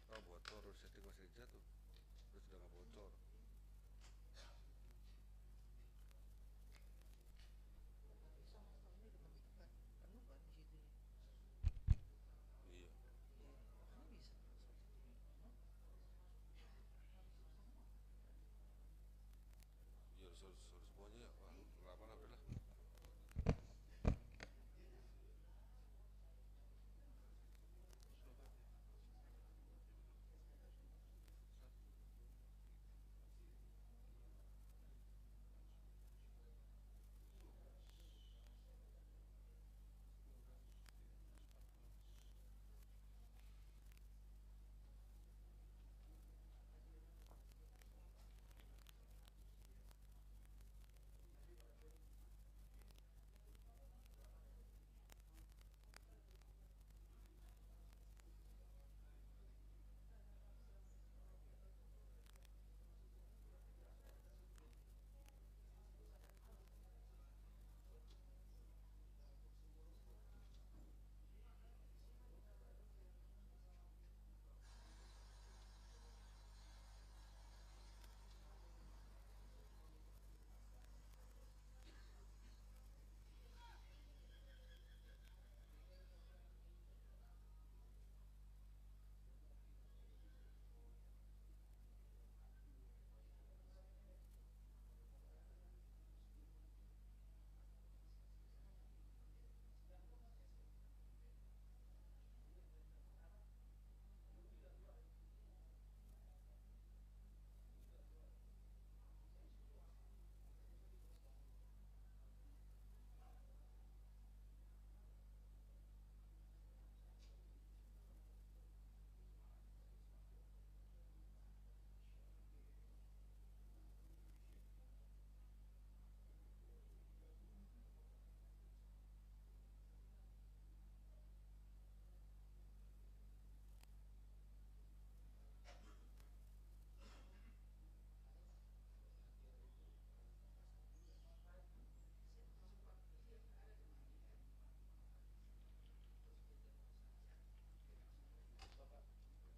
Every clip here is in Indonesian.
Oh bocor, udah setting masih jatuh, udah sudah nggak bocor. Iya, iya harus semuanya ya. Wah, lama lah udah lah.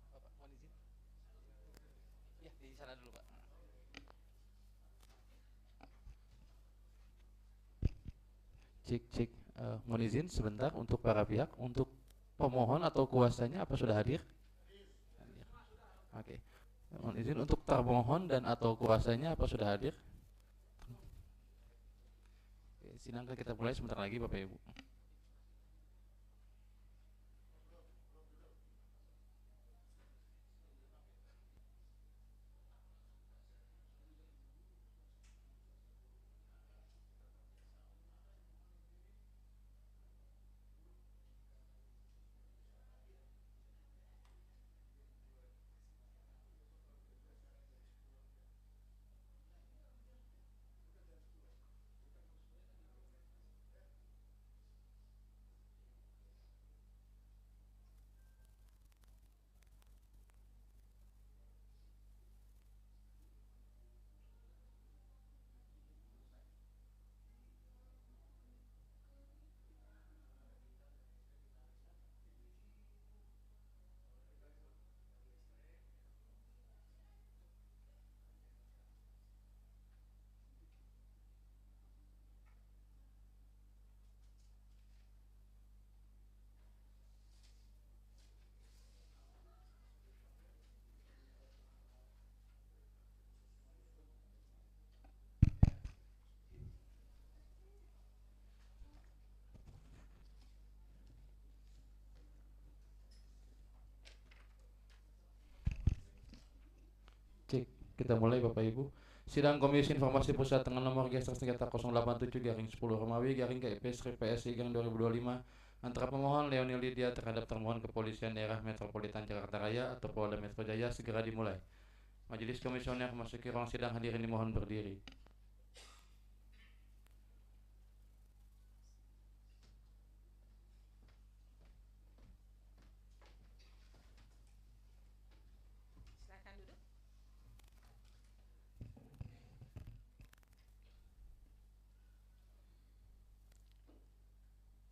Bapak mohon izin. Ya, di sana dulu, Pak. Cek cek. Mohon izin sebentar untuk para pihak, untuk pemohon atau kuasanya apa sudah hadir? Hadir. Oke. Mohon izin untuk termohon dan atau kuasanya apa sudah hadir? Oke, sidang kita mulai sebentar lagi Bapak Ibu. Cek, kita mulai Bapak Ibu. Sidang Komisi Informasi Pusat dengan nomor register sengketa 087 garing 10 Romawi garing KIP strip PSI garing 2025 antara pemohon Leoni Lydia terhadap termohon Kepolisian Daerah Metropolitan Jakarta Raya atau Polda Metro Jaya segera dimulai. Majelis Komisioner memasuki ruang sidang, hadirin dimohon berdiri. Silakan duduk.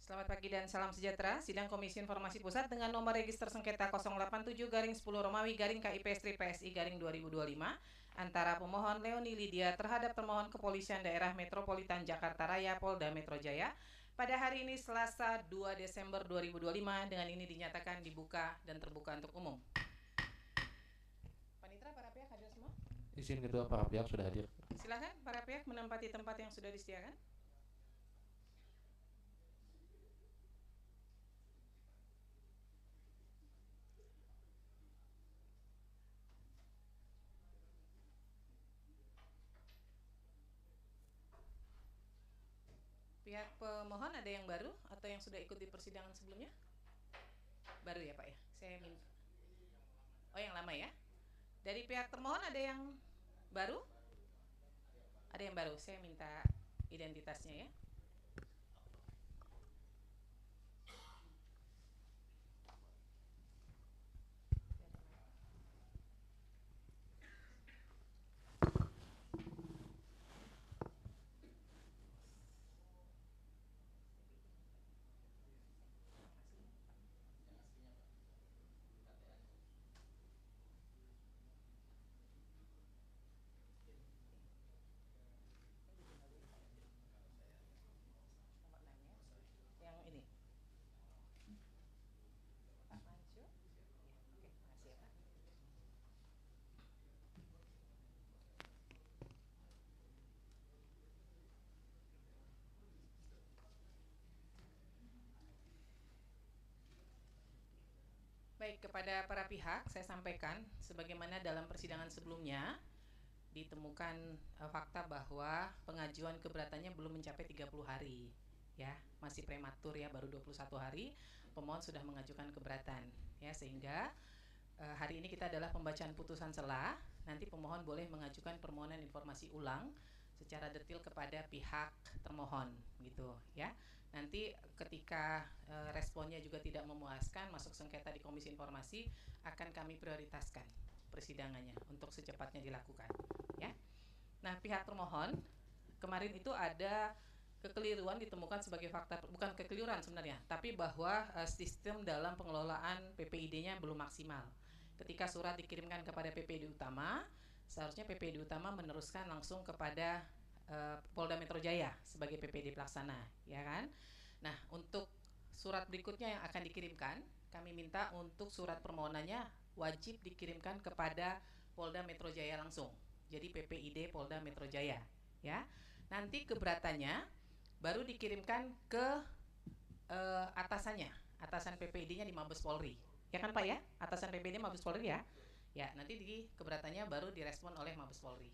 Selamat pagi dan salam sejahtera. Sidang Komisi Informasi Pusat dengan nomor register sengketa 087-10-Romawi-KIP-PSI-2025 antara pemohon Leoni Lydia terhadap termohon Kepolisian Daerah Metropolitan Jakarta Raya Polda Metro Jaya pada hari ini Selasa 2 Desember 2025 dengan ini dinyatakan dibuka dan terbuka untuk umum. Panitera, para pihak hadir semua? Izin ketua, para pihak sudah hadir. Silakan para pihak menempati tempat yang sudah disediakan. Pihak pemohon ada yang baru atau yang sudah ikut di persidangan sebelumnya? Baru ya Pak ya? Saya minta. Oh, yang lama ya? Dari pihak termohon ada yang baru? Ada yang baru, saya minta identitasnya ya. Yang ini. Pak Mansur? Ya, oke, makasih ya Pak. Baik, kepada para pihak saya sampaikan sebagaimana dalam persidangan sebelumnya ditemukan fakta bahwa pengajuan keberatannya belum mencapai 30 hari ya, masih prematur ya, baru 21 hari pemohon sudah mengajukan keberatan ya, sehingga hari ini kita adalah pembacaan putusan selah. Nanti pemohon boleh mengajukan permohonan informasi ulang secara detail kepada pihak termohon gitu ya. Nanti ketika responnya juga tidak memuaskan, masuk sengketa di Komisi Informasi, akan kami prioritaskan persidangannya untuk secepatnya dilakukan ya. Nah, pihak termohon kemarin itu ada kekeliruan ditemukan sebagai fakta, bukan kekeliruan sebenarnya, tapi bahwa sistem dalam pengelolaan PPID-nya belum maksimal. Ketika surat dikirimkan kepada PPID Utama, seharusnya PPID Utama meneruskan langsung kepada Polda Metro Jaya sebagai PPD pelaksana, ya kan? Nah, untuk surat berikutnya yang akan dikirimkan, kami minta untuk surat permohonannya wajib dikirimkan kepada Polda Metro Jaya langsung. Jadi PPID Polda Metro Jaya, ya. Nanti keberatannya baru dikirimkan ke atasan PPID-nya di Mabes Polri, ya kan Pak ya? Atasan PPID Mabes Polri ya. Ya, nanti di keberatannya baru direspon oleh Mabes Polri,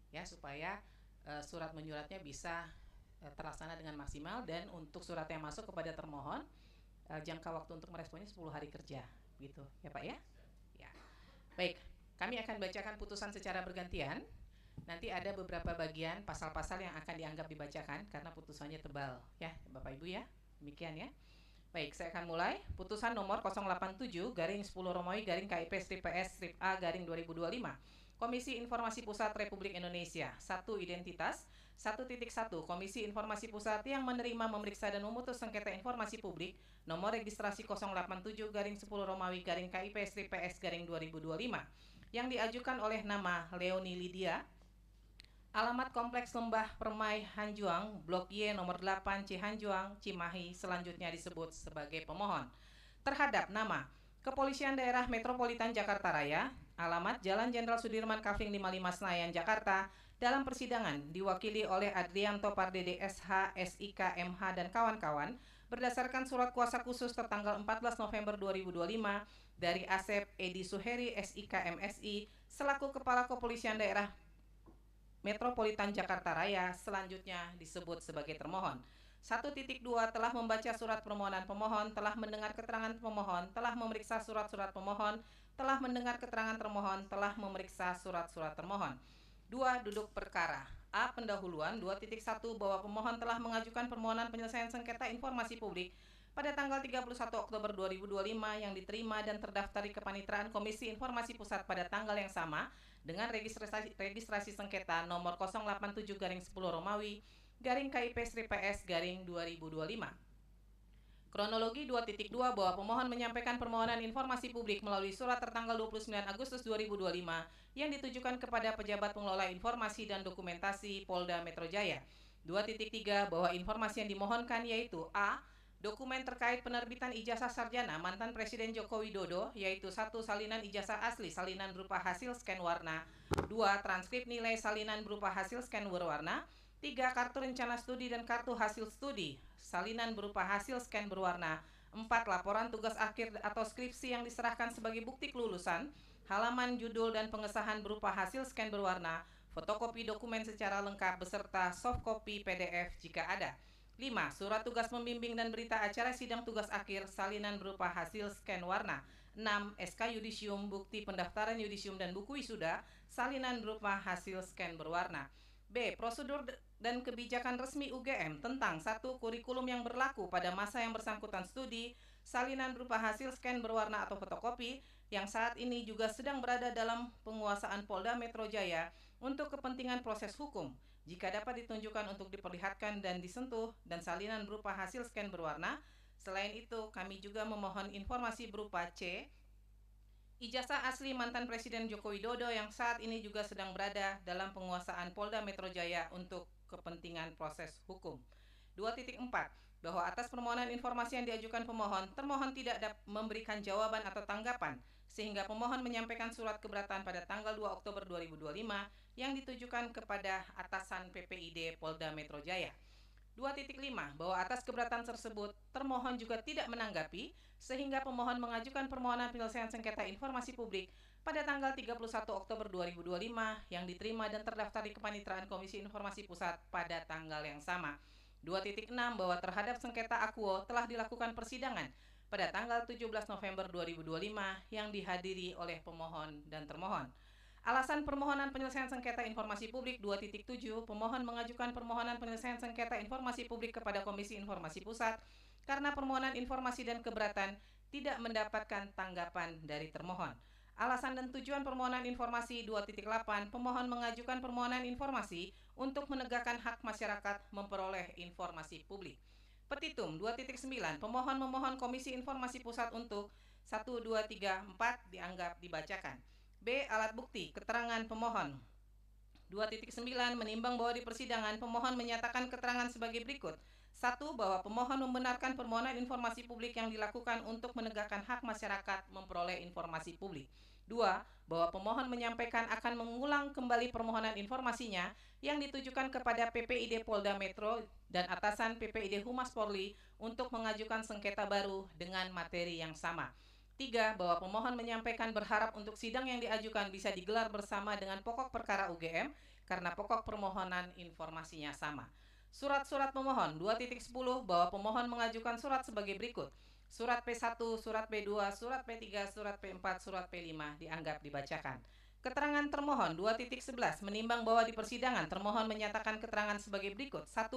ya, supaya surat menyuratnya bisa terlaksana dengan maksimal. Dan untuk surat yang masuk kepada termohon jangka waktu untuk meresponnya 10 hari kerja gitu ya Pak ya. Ya. Baik, kami akan bacakan putusan secara bergantian. Nanti ada beberapa bagian pasal-pasal yang akan dianggap dibacakan karena putusannya tebal ya Bapak Ibu ya. Demikian ya. Baik, saya akan mulai. Putusan nomor 087-10-Romawi-KIP-PS-A-2025. Komisi Informasi Pusat Republik Indonesia. 1. Identitas. 1.1. Komisi Informasi Pusat yang menerima, memeriksa dan memutus sengketa informasi publik nomor registrasi 087-10-Romawi-KIP-PS-2025 yang diajukan oleh nama Leoni Lydia, alamat Kompleks Lembah Permai Hanjuang, Blok Y nomor 8 Cihanjuang, Cimahi, selanjutnya disebut sebagai pemohon, terhadap nama Kepolisian Daerah Metropolitan Jakarta Raya, alamat Jalan Jenderal Sudirman Kavling 55 Senayan, Jakarta, dalam persidangan diwakili oleh Adrianto Pardede SH, SIK, MH, dan kawan-kawan berdasarkan surat kuasa khusus tertanggal 14 November 2025 dari Asep Edi Suheri, SIK, MSI, selaku Kepala Kepolisian Daerah Metropolitan Jakarta Raya, selanjutnya disebut sebagai termohon. 1.2. Telah membaca surat permohonan pemohon, telah mendengar keterangan pemohon, telah memeriksa surat-surat pemohon, telah mendengar keterangan termohon, telah memeriksa surat-surat termohon. 2. Duduk perkara. A. Pendahuluan. 2.1. Bahwa pemohon telah mengajukan permohonan penyelesaian sengketa informasi publik pada tanggal 31 Oktober 2025 yang diterima dan terdaftar di Kepanitraan Komisi Informasi Pusat pada tanggal yang sama dengan registrasi sengketa nomor 087-10 Romawi /KIP-PS-2025. Kronologi 2.2 bahwa pemohon menyampaikan permohonan informasi publik melalui surat tertanggal 29 Agustus 2025 yang ditujukan kepada pejabat pengelola informasi dan dokumentasi Polda Metro Jaya. 2.3 bahwa informasi yang dimohonkan yaitu A. Dokumen terkait penerbitan ijazah sarjana mantan Presiden Joko Widodo, yaitu 1. Salinan ijazah asli salinan berupa hasil scan warna, 2. Transkrip nilai salinan berupa hasil scan berwarna, 3. Kartu rencana studi dan kartu hasil studi salinan berupa hasil scan berwarna, 4. Laporan tugas akhir atau skripsi yang diserahkan sebagai bukti kelulusan, halaman, judul, dan pengesahan berupa hasil scan berwarna, fotokopi dokumen secara lengkap beserta soft copy PDF jika ada. 5. Surat tugas membimbing dan berita acara sidang tugas akhir salinan berupa hasil scan warna. 6. SK yudisium, bukti pendaftaran yudisium dan buku wisuda salinan berupa hasil scan berwarna. B. Prosedur dan kebijakan resmi UGM tentang 1. Kurikulum yang berlaku pada masa yang bersangkutan studi salinan berupa hasil scan berwarna atau fotokopi yang saat ini juga sedang berada dalam penguasaan Polda Metro Jaya untuk kepentingan proses hukum jika dapat ditunjukkan untuk diperlihatkan dan disentuh, dan salinan berupa hasil scan berwarna. Selain itu, kami juga memohon informasi berupa C. Ijazah asli mantan Presiden Joko Widodo yang saat ini juga sedang berada dalam penguasaan Polda Metro Jaya untuk kepentingan proses hukum. 2.4 bahwa atas permohonan informasi yang diajukan pemohon, termohon tidak memberikan jawaban atau tanggapan, sehingga pemohon menyampaikan surat keberatan pada tanggal 2 Oktober 2025 yang ditujukan kepada atasan PPID Polda Metro Jaya. 2.5 bahwa atas keberatan tersebut, termohon juga tidak menanggapi, sehingga pemohon mengajukan permohonan penyelesaian sengketa informasi publik pada tanggal 31 Oktober 2025 yang diterima dan terdaftar di Kepanitraan Komisi Informasi Pusat pada tanggal yang sama. 2.6 bahwa terhadap sengketa akuo telah dilakukan persidangan pada tanggal 17 November 2025 yang dihadiri oleh pemohon dan termohon. Alasan permohonan penyelesaian sengketa informasi publik 2.7, pemohon mengajukan permohonan penyelesaian sengketa informasi publik kepada Komisi Informasi Pusat karena permohonan informasi dan keberatan tidak mendapatkan tanggapan dari termohon. Alasan dan tujuan permohonan informasi 2.8, pemohon mengajukan permohonan informasi untuk menegakkan hak masyarakat memperoleh informasi publik. Petitum 2.9, pemohon memohon Komisi Informasi Pusat untuk 1, 2, 3, 4 dianggap dibacakan. B. Alat bukti, keterangan pemohon. 2.9 menimbang bahwa di persidangan pemohon menyatakan keterangan sebagai berikut. 1. Bahwa pemohon membenarkan permohonan informasi publik yang dilakukan untuk menegakkan hak masyarakat memperoleh informasi publik. 2. Bahwa pemohon menyampaikan akan mengulang kembali permohonan informasinya yang ditujukan kepada PPID Polda Metro dan atasan PPID Humas Polri untuk mengajukan sengketa baru dengan materi yang sama. 3. Bahwa pemohon menyampaikan berharap untuk sidang yang diajukan bisa digelar bersama dengan pokok perkara UGM karena pokok permohonan informasinya sama. Surat-surat pemohon 2.10 bahwa pemohon mengajukan surat sebagai berikut. Surat P1, surat P2, surat P3, surat P4, surat P5 dianggap dibacakan. Keterangan termohon 2.11 menimbang bahwa di persidangan termohon menyatakan keterangan sebagai berikut. 1.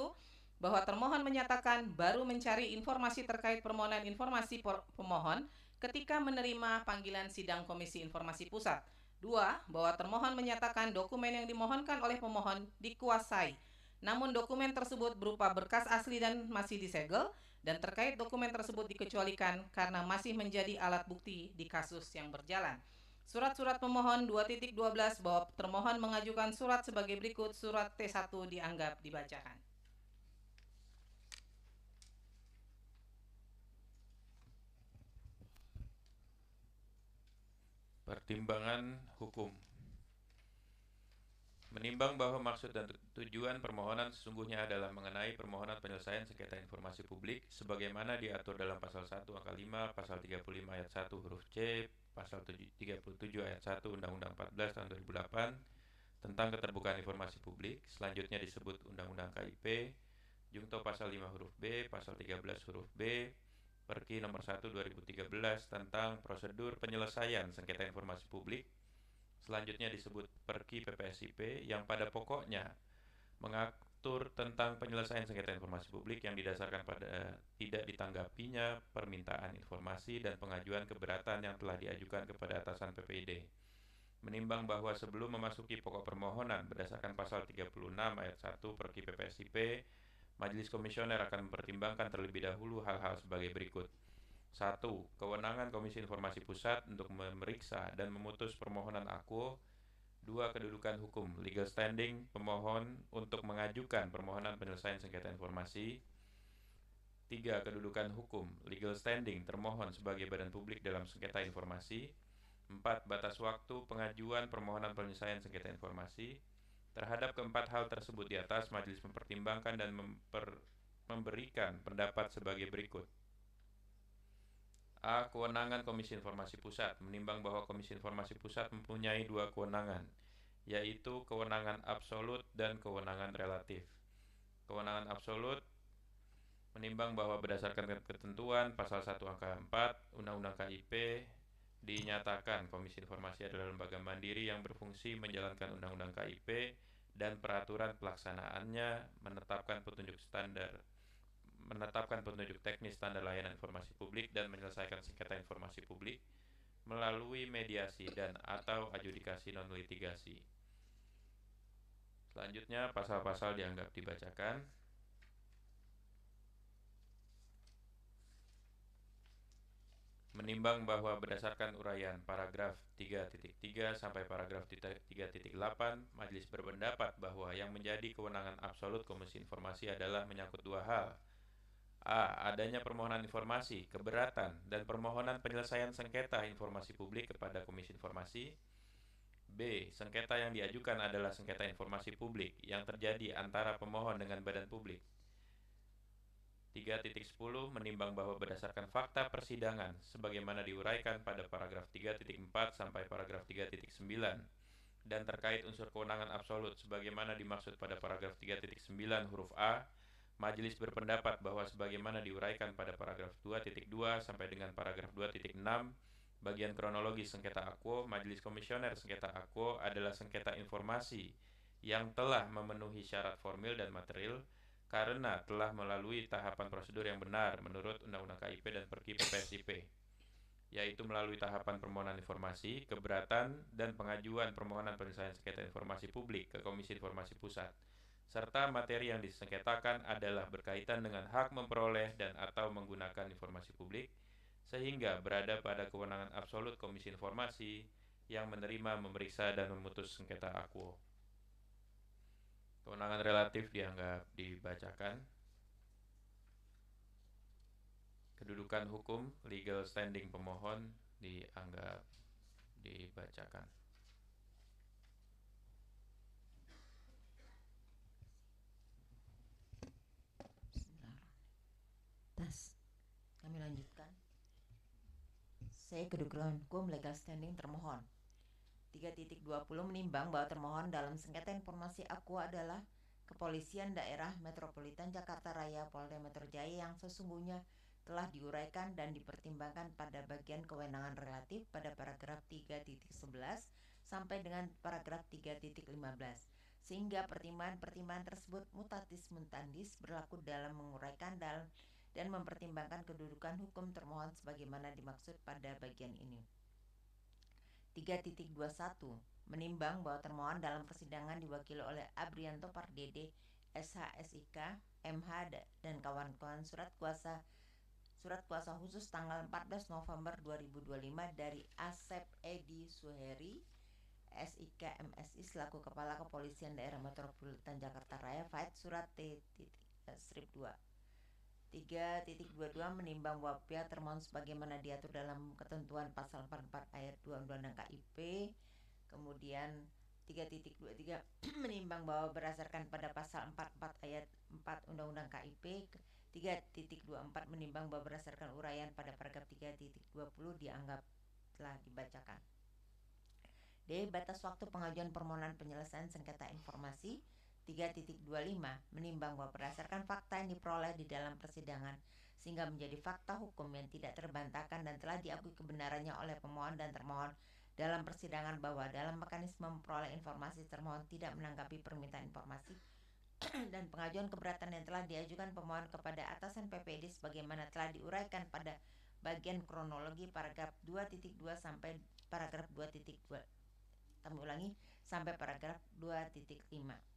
Bahwa termohon menyatakan baru mencari informasi terkait permohonan informasi pemohon ketika menerima panggilan sidang Komisi Informasi Pusat. 2. Bahwa termohon menyatakan dokumen yang dimohonkan oleh pemohon dikuasai, namun dokumen tersebut berupa berkas asli dan masih disegel, dan terkait dokumen tersebut dikecualikan karena masih menjadi alat bukti di kasus yang berjalan. Surat-surat pemohon 2.12 bahwa termohon mengajukan surat sebagai berikut. Surat T1 dianggap dibacakan. Pertimbangan hukum. Menimbang bahwa maksud dan tujuan permohonan sesungguhnya adalah mengenai permohonan penyelesaian sengketa informasi publik sebagaimana diatur dalam pasal 1 angka 5, pasal 35 ayat 1 huruf C, pasal 37 ayat 1 Undang-Undang 14 tahun 2008 tentang keterbukaan informasi publik, selanjutnya disebut Undang-Undang KIP, jungto pasal 5 huruf B, pasal 13 huruf B, Perki nomor 1 2013 tentang prosedur penyelesaian sengketa informasi publik, selanjutnya disebut Perki PPSIP, yang pada pokoknya mengatur tentang penyelesaian sengketa informasi publik yang didasarkan pada tidak ditanggapinya permintaan informasi dan pengajuan keberatan yang telah diajukan kepada atasan PPID. Menimbang bahwa sebelum memasuki pokok permohonan berdasarkan pasal 36 ayat 1 Perki PPSIP, Majelis Komisioner akan mempertimbangkan terlebih dahulu hal-hal sebagai berikut. 1. Kewenangan Komisi Informasi Pusat untuk memeriksa dan memutus permohonan akuo. 2. Kedudukan hukum legal standing pemohon untuk mengajukan permohonan penyelesaian sengketa informasi. 3. Kedudukan hukum legal standing termohon sebagai badan publik dalam sengketa informasi. 4. Batas waktu pengajuan permohonan penyelesaian sengketa informasi. Terhadap keempat hal tersebut di atas, majelis mempertimbangkan dan memberikan pendapat sebagai berikut. A. Kewenangan Komisi Informasi Pusat. Menimbang bahwa Komisi Informasi Pusat mempunyai dua kewenangan, yaitu kewenangan absolut dan kewenangan relatif. Kewenangan absolut menimbang bahwa berdasarkan ketentuan pasal 1 angka 4 Undang-Undang KIP dinyatakan Komisi Informasi adalah lembaga mandiri yang berfungsi menjalankan Undang-Undang KIP dan peraturan pelaksanaannya, menetapkan petunjuk teknis standar layanan informasi publik dan menyelesaikan sengketa informasi publik melalui mediasi dan atau adjudikasi non litigasi. Selanjutnya pasal-pasal dianggap dibacakan. Menimbang bahwa berdasarkan uraian paragraf 3.3 sampai paragraf 3.8, majelis berpendapat bahwa yang menjadi kewenangan absolut Komisi Informasi adalah menyangkut dua hal. A. Adanya permohonan informasi, keberatan, dan permohonan penyelesaian sengketa informasi publik kepada Komisi Informasi. B. Sengketa yang diajukan adalah sengketa informasi publik yang terjadi antara pemohon dengan badan publik. 3.10 menimbang bahwa berdasarkan fakta persidangan sebagaimana diuraikan pada paragraf 3.4 sampai paragraf 3.9 dan terkait unsur kewenangan absolut sebagaimana dimaksud pada paragraf 3.9 huruf A, majelis berpendapat bahwa sebagaimana diuraikan pada paragraf 2.2 sampai dengan paragraf 2.6 bagian kronologi sengketa akuo, majelis komisioner sengketa akuo adalah sengketa informasi yang telah memenuhi syarat formil dan material karena telah melalui tahapan prosedur yang benar menurut Undang-Undang KIP dan Perki PPSIP, yaitu melalui tahapan permohonan informasi, keberatan, dan pengajuan permohonan penyelesaian sengketa informasi publik ke Komisi Informasi Pusat, serta materi yang disengketakan adalah berkaitan dengan hak memperoleh dan atau menggunakan informasi publik, sehingga berada pada kewenangan absolut Komisi Informasi yang menerima, memeriksa, dan memutus sengketa akuo. Kewenangan relatif dianggap dibacakan. Kedudukan hukum legal standing pemohon dianggap dibacakan. Kami lanjutkan. C. Kedudukan hukum legal standing termohon. 3.20 menimbang bahwa termohon dalam sengketa informasi akuo adalah Kepolisian Daerah Metropolitan Jakarta Raya Polda Metro Jaya yang sesungguhnya telah diuraikan dan dipertimbangkan pada bagian kewenangan relatif pada paragraf 3.11 sampai dengan paragraf 3.15, sehingga pertimbangan-pertimbangan tersebut mutatis mutandis berlaku dalam menguraikan dan mempertimbangkan kedudukan hukum termohon sebagaimana dimaksud pada bagian ini. 3.21 menimbang bahwa termohon dalam persidangan diwakili oleh Abrianto Pardede, SHSIK, MH, dan kawan-kawan surat kuasa khusus tanggal 14 November 2025 dari Asep Edi Suheri, SIK MSI selaku Kepala Kepolisian Daerah Metropolitan Jakarta Raya, Faid Surat T-2. 3.22 menimbang bahwa pihak termohon sebagaimana diatur dalam ketentuan pasal 44 ayat 2 Undang-Undang KIP. Kemudian 3.23 menimbang bahwa berdasarkan pada pasal 44 ayat 4 Undang-Undang KIP. 3.24 menimbang bahwa berdasarkan uraian pada paragraf 3.20 dianggap telah dibacakan. D. Batas waktu pengajuan permohonan penyelesaian sengketa informasi. 3.25 menimbang bahwa berdasarkan fakta yang diperoleh di dalam persidangan sehingga menjadi fakta hukum yang tidak terbantahkan dan telah diakui kebenarannya oleh pemohon dan termohon dalam persidangan bahwa dalam mekanisme memperoleh informasi termohon tidak menanggapi permintaan informasi dan pengajuan keberatan yang telah diajukan pemohon kepada atasan PPD sebagaimana telah diuraikan pada bagian kronologi paragraf 2.2 sampai paragraf 2.2. Kami ulangi, sampai paragraf 2.5.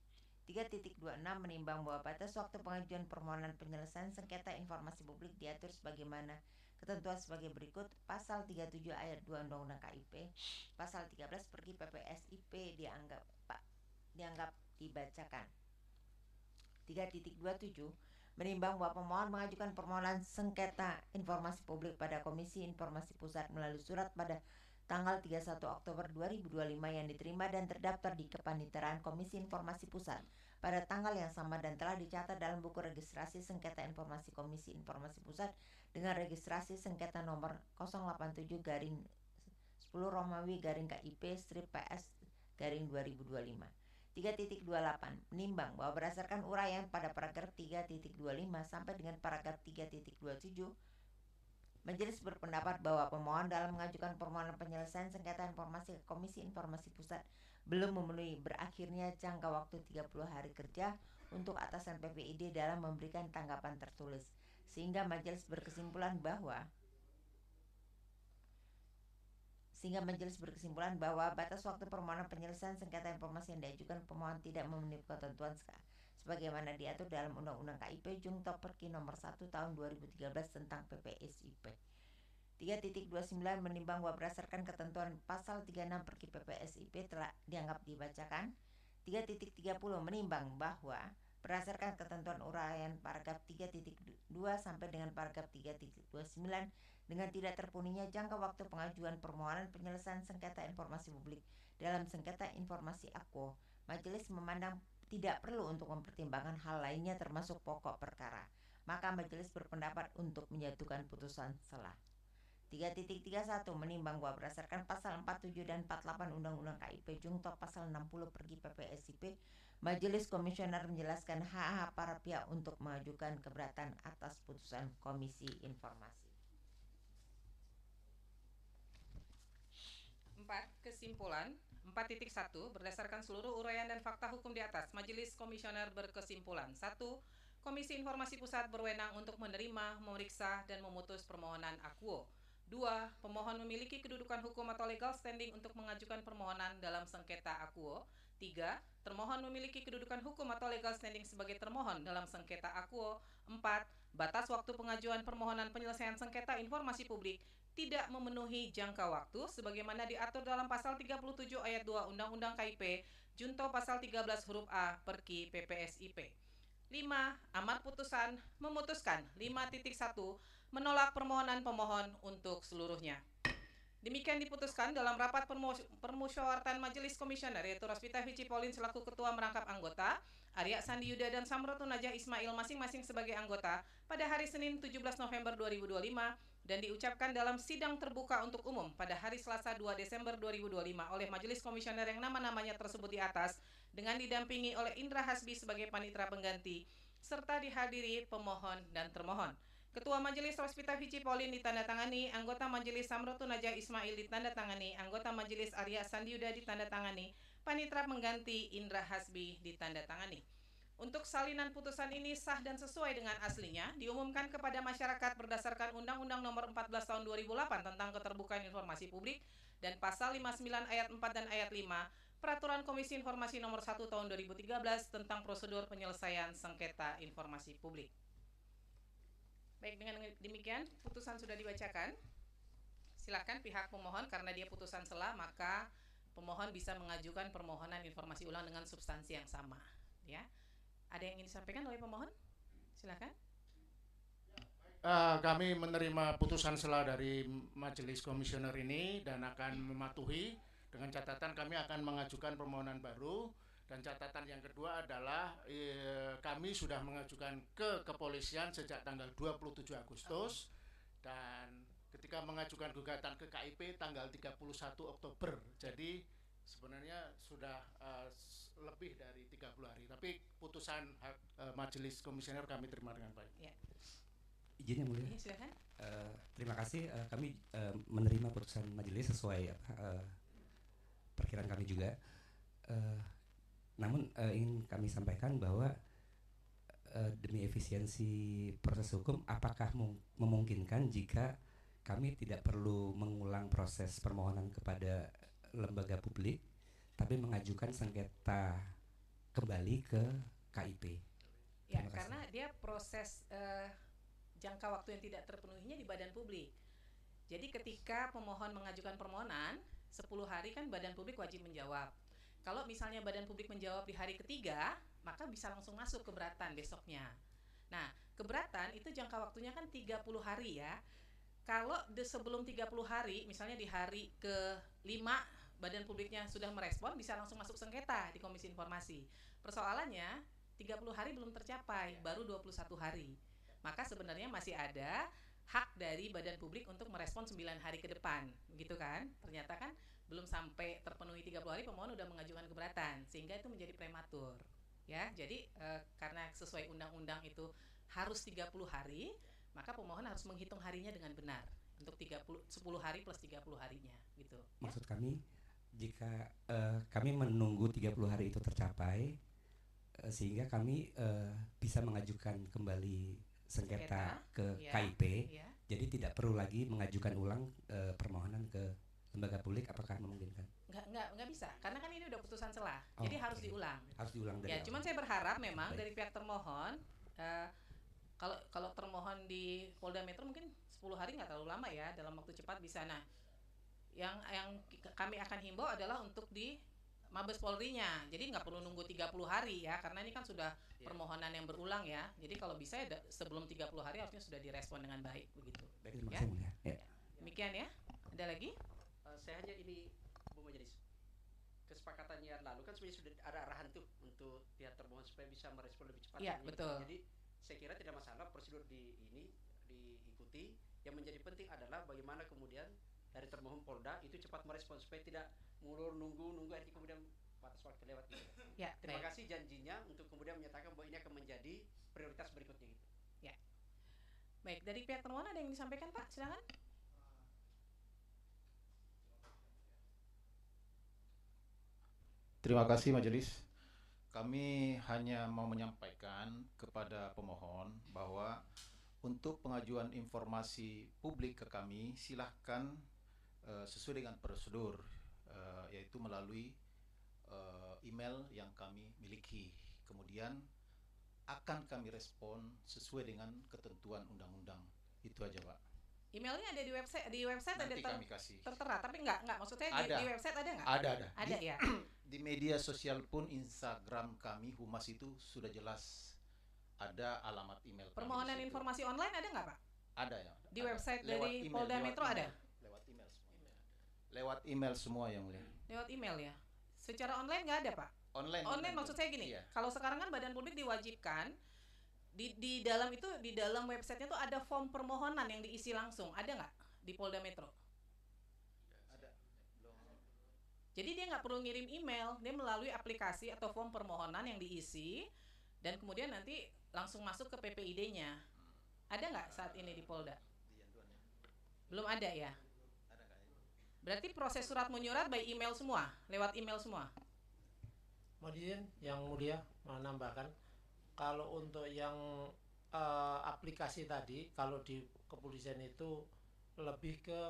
3.26 menimbang bahwa batas waktu pengajuan permohonan penyelesaian sengketa informasi publik diatur sebagaimana ketentuan sebagai berikut. Pasal 37 ayat 2 Undang-Undang KIP, pasal 13 pergi PPSIP dianggap dibacakan. 3.27 menimbang bahwa pemohon mengajukan permohonan sengketa informasi publik pada Komisi Informasi Pusat melalui surat pada tanggal 31 Oktober 2025 yang diterima dan terdaftar di Kepaniteraan Komisi Informasi Pusat pada tanggal yang sama dan telah dicatat dalam buku registrasi sengketa informasi Komisi Informasi Pusat dengan registrasi sengketa nomor 087-10 Romawi KIP strip PS 2025. 3.28 menimbang bahwa berdasarkan uraian pada paragraf 3.25 sampai dengan paragraf 3.27, Majelis berpendapat bahwa pemohon dalam mengajukan permohonan penyelesaian sengketa informasi ke Komisi Informasi Pusat belum memenuhi berakhirnya jangka waktu 30 hari kerja untuk atasan PPID dalam memberikan tanggapan tertulis, sehingga Majelis berkesimpulan bahwa batas waktu permohonan penyelesaian sengketa informasi yang diajukan pemohon tidak memenuhi ketentuan sebagaimana diatur dalam Undang-Undang KIP Jungto Perki nomor 1 tahun 2013 tentang PPSIP. 3.29 menimbang bahwa berdasarkan ketentuan pasal 36 Perki PPSIP telah dianggap dibacakan. 3.30 menimbang bahwa berdasarkan ketentuan uraian paragraf 3.2 sampai dengan paragraf 3.29 dengan tidak terpenuhinya jangka waktu pengajuan permohonan penyelesaian sengketa informasi publik dalam sengketa informasi AKUO, Majelis memandang tidak perlu untuk mempertimbangkan hal lainnya termasuk pokok perkara, maka Majelis berpendapat untuk menjatuhkan putusan sela. 3.31 menimbang bahwa berdasarkan pasal 47 dan 48 Undang-Undang KIP Jungto pasal 60 pergi PPSIP, Majelis Komisioner menjelaskan hak-hak para pihak untuk mengajukan keberatan atas putusan Komisi Informasi. 4. Kesimpulan 4.1 berdasarkan seluruh uraian dan fakta hukum di atas, Majelis Komisioner berkesimpulan 1. Komisi Informasi Pusat berwenang untuk menerima, memeriksa, dan memutus permohonan AKUO. 2. Pemohon memiliki kedudukan hukum atau legal standing untuk mengajukan permohonan dalam sengketa AKUO. 3. Termohon memiliki kedudukan hukum atau legal standing sebagai termohon dalam sengketa AKUO. 4. Batas waktu pengajuan permohonan penyelesaian sengketa informasi publik tidak memenuhi jangka waktu sebagaimana diatur dalam pasal 37 ayat 2 Undang-Undang KIP Junto pasal 13 huruf A Perki PPSIP. 5. Amar putusan memutuskan 5.1 menolak permohonan pemohon untuk seluruhnya. Demikian diputuskan dalam rapat permusyawaratan Majelis Komisioner, yaitu Rosvita Vici Pauline selaku Ketua Merangkap Anggota, Arya Sandi Yuda dan Samratun Najah Ismail masing-masing sebagai anggota pada hari Senin 17 November 2025 dan diucapkan dalam sidang terbuka untuk umum pada hari Selasa 2 Desember 2025 oleh Majelis Komisioner yang nama-namanya tersebut di atas dengan didampingi oleh Indra Hasbi sebagai panitera pengganti serta dihadiri pemohon dan termohon. Ketua Majelis Rosvita Vici Pauline ditandatangani, anggota Majelis Samratun Najah Ismail ditandatangani, anggota Majelis Arya Sandi Yuda ditandatangani, panitera pengganti Indra Hasbi ditandatangani. Untuk salinan putusan ini sah dan sesuai dengan aslinya, diumumkan kepada masyarakat berdasarkan Undang-Undang Nomor 14 Tahun 2008 tentang Keterbukaan Informasi Publik dan Pasal 59 Ayat 4 dan Ayat 5 Peraturan Komisi Informasi Nomor 1 Tahun 2013 tentang Prosedur Penyelesaian Sengketa Informasi Publik. Baik, dengan demikian putusan sudah dibacakan. Silakan pihak pemohon, karena dia putusan sela, maka pemohon bisa mengajukan permohonan informasi ulang dengan substansi yang sama. Ya, ada yang ingin disampaikan oleh pemohon? Silakan. Kami menerima putusan sela dari Majelis Komisioner ini dan akan mematuhi dengan catatan kami akan mengajukan permohonan baru. Dan catatan yang kedua adalah kami sudah mengajukan ke kepolisian sejak tanggal 27 Agustus dan ketika mengajukan gugatan ke KIP tanggal 31 Oktober. Jadi sebenarnya sudah lebih dari 30 hari. Tapi putusan Majelis Komisioner kami terima dengan baik. Ya. Izin yang mulia. Ya, silakan. Terima kasih. Kami menerima putusan majelis sesuai perkiraan kami juga. Namun ingin kami sampaikan bahwa demi efisiensi proses hukum, apakah memungkinkan jika kami tidak perlu mengulang proses permohonan kepada lembaga publik, tapi mengajukan sengketa kembali ke KIP. Ya, Terima kasih. karena dia proses jangka waktu yang tidak terpenuhinya di badan publik. Jadi ketika pemohon mengajukan permohonan 10 hari kan badan publik wajib menjawab. Kalau misalnya badan publik menjawab di hari ketiga, maka bisa langsung masuk keberatan besoknya. Nah, keberatan itu jangka waktunya kan 30 hari ya. Kalau sebelum 30 hari, misalnya di hari ke-5 badan publiknya sudah merespon, bisa langsung masuk sengketa di Komisi Informasi. Persoalannya 30 hari belum tercapai, baru 21 hari. Maka sebenarnya masih ada hak dari badan publik untuk merespon 9 hari ke depan, gitu kan? Ternyata kan belum sampai terpenuhi 30 hari pemohon udah mengajukan keberatan, sehingga itu menjadi prematur. Ya, jadi karena sesuai undang-undang itu harus 30 hari, maka pemohon harus menghitung harinya dengan benar untuk 10 hari plus 30 harinya, gitu. Maksud kami, jika kami menunggu 30 hari itu tercapai, sehingga kami bisa mengajukan kembali sengketa ke ya, KIP, ya. jadi tidak perlu lagi mengajukan ulang permohonan ke lembaga publik. Apakah memungkinkan? Nggak bisa, karena kan ini udah putusan selah, Oh, jadi harus oke. diulang. Harus diulang dari Ya, awal. cuman saya berharap memang Baik. dari pihak termohon, kalau termohon di Polda Metro mungkin 10 hari nggak terlalu lama ya, dalam waktu cepat bisa. Nah, yang kami akan himbau adalah untuk di Mabes Polri-nya. Jadi nggak perlu nunggu 30 hari ya, karena ini kan sudah permohonan yang berulang ya. Jadi kalau bisa ya sebelum 30 hari harusnya sudah direspon dengan baik begitu. Baik, terima Ya. kasih Mulia. Ya. Demikian ya. Ada lagi? Saya hanya ini, Bu Majelis, kesepakatannya yang lalu kan sebenarnya sudah ada arahan tuh untuk pihak termohon supaya bisa merespon lebih cepat. Iya, Ini. betul. Jadi saya kira tidak masalah prosedur diikuti. Yang menjadi penting adalah bagaimana kemudian dari termohon Polda itu cepat merespon supaya tidak mulur nunggu nanti kemudian batas waktu lewat gitu. Ya, Terima baik. kasih janjinya untuk kemudian menyatakan bahwa ini akan menjadi prioritas berikutnya gitu. Baik, dari pihak termohon ada yang disampaikan, Pak? Silakan. Terima kasih Majelis. Kami hanya mau menyampaikan kepada pemohon bahwa untuk pengajuan informasi publik ke kami silahkan sesuai dengan prosedur, yaitu melalui email yang kami miliki. Kemudian akan kami respon sesuai dengan ketentuan undang-undang. Itu aja, Pak. Emailnya ada di website Nanti ada kami kasih. tertera, tapi enggak maksud saya Ada. di website ada nggak? Ada. Ada ya. Di media sosial pun Instagram kami Humas itu sudah jelas ada alamat email kami Permohonan di situ. informasi online ada nggak, Pak? Ada ya. Di ada. website Lewat dari email, Polda lewat Metro email. ada? Lewat email semua. Lewat email semua yang mulia. Lewat email ya. Secara online nggak ada, Pak? Online. Online maksud saya gini. Iya. Kalau sekarang kan badan publik diwajibkan di dalam itu, di dalam websitenya tuh ada form permohonan yang diisi langsung. Ada nggak di Polda Metro? Ada. Jadi dia nggak perlu ngirim email, dia melalui aplikasi atau form permohonan yang diisi dan kemudian nanti langsung masuk ke PPID-nya. Ada nggak saat ini di Polda? Belum ada ya? Berarti proses surat menyurat by email semua, lewat email semua. Kemudian yang mulia menambahkan, kalau untuk yang aplikasi tadi, kalau di kepolisian itu lebih ke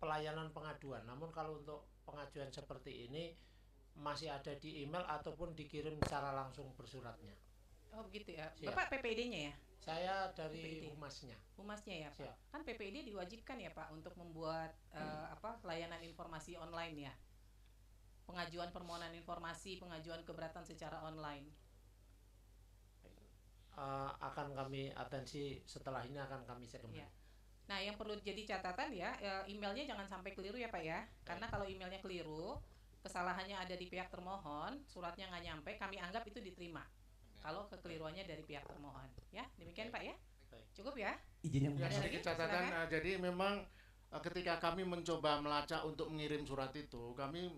pelayanan pengaduan. Namun kalau untuk pengajuan seperti ini masih ada di email ataupun dikirim secara langsung bersuratnya. Oh begitu ya. Siap. Bapak PPID-nya ya? Saya dari PPID. humasnya. Humasnya ya, Pak. Siap. Kan PPID diwajibkan ya, Pak, untuk membuat layanan informasi online ya. Pengajuan permohonan informasi, pengajuan keberatan secara online. Akan kami atensi setelah ini, akan kami cek kembali. Iya. Nah, yang perlu jadi catatan ya, emailnya jangan sampai keliru ya, Pak ya. Karena kalau emailnya keliru, kesalahannya ada di pihak termohon, suratnya nggak nyampe, kami anggap itu diterima. Kalau kekeliruannya dari pihak termohon, ya. Demikian Pak ya. Baik. Cukup ya. Izin yang Ya, Ada sedikit lagi? catatan. Silakan. Jadi memang ketika kami mencoba melacak untuk mengirim surat itu, kami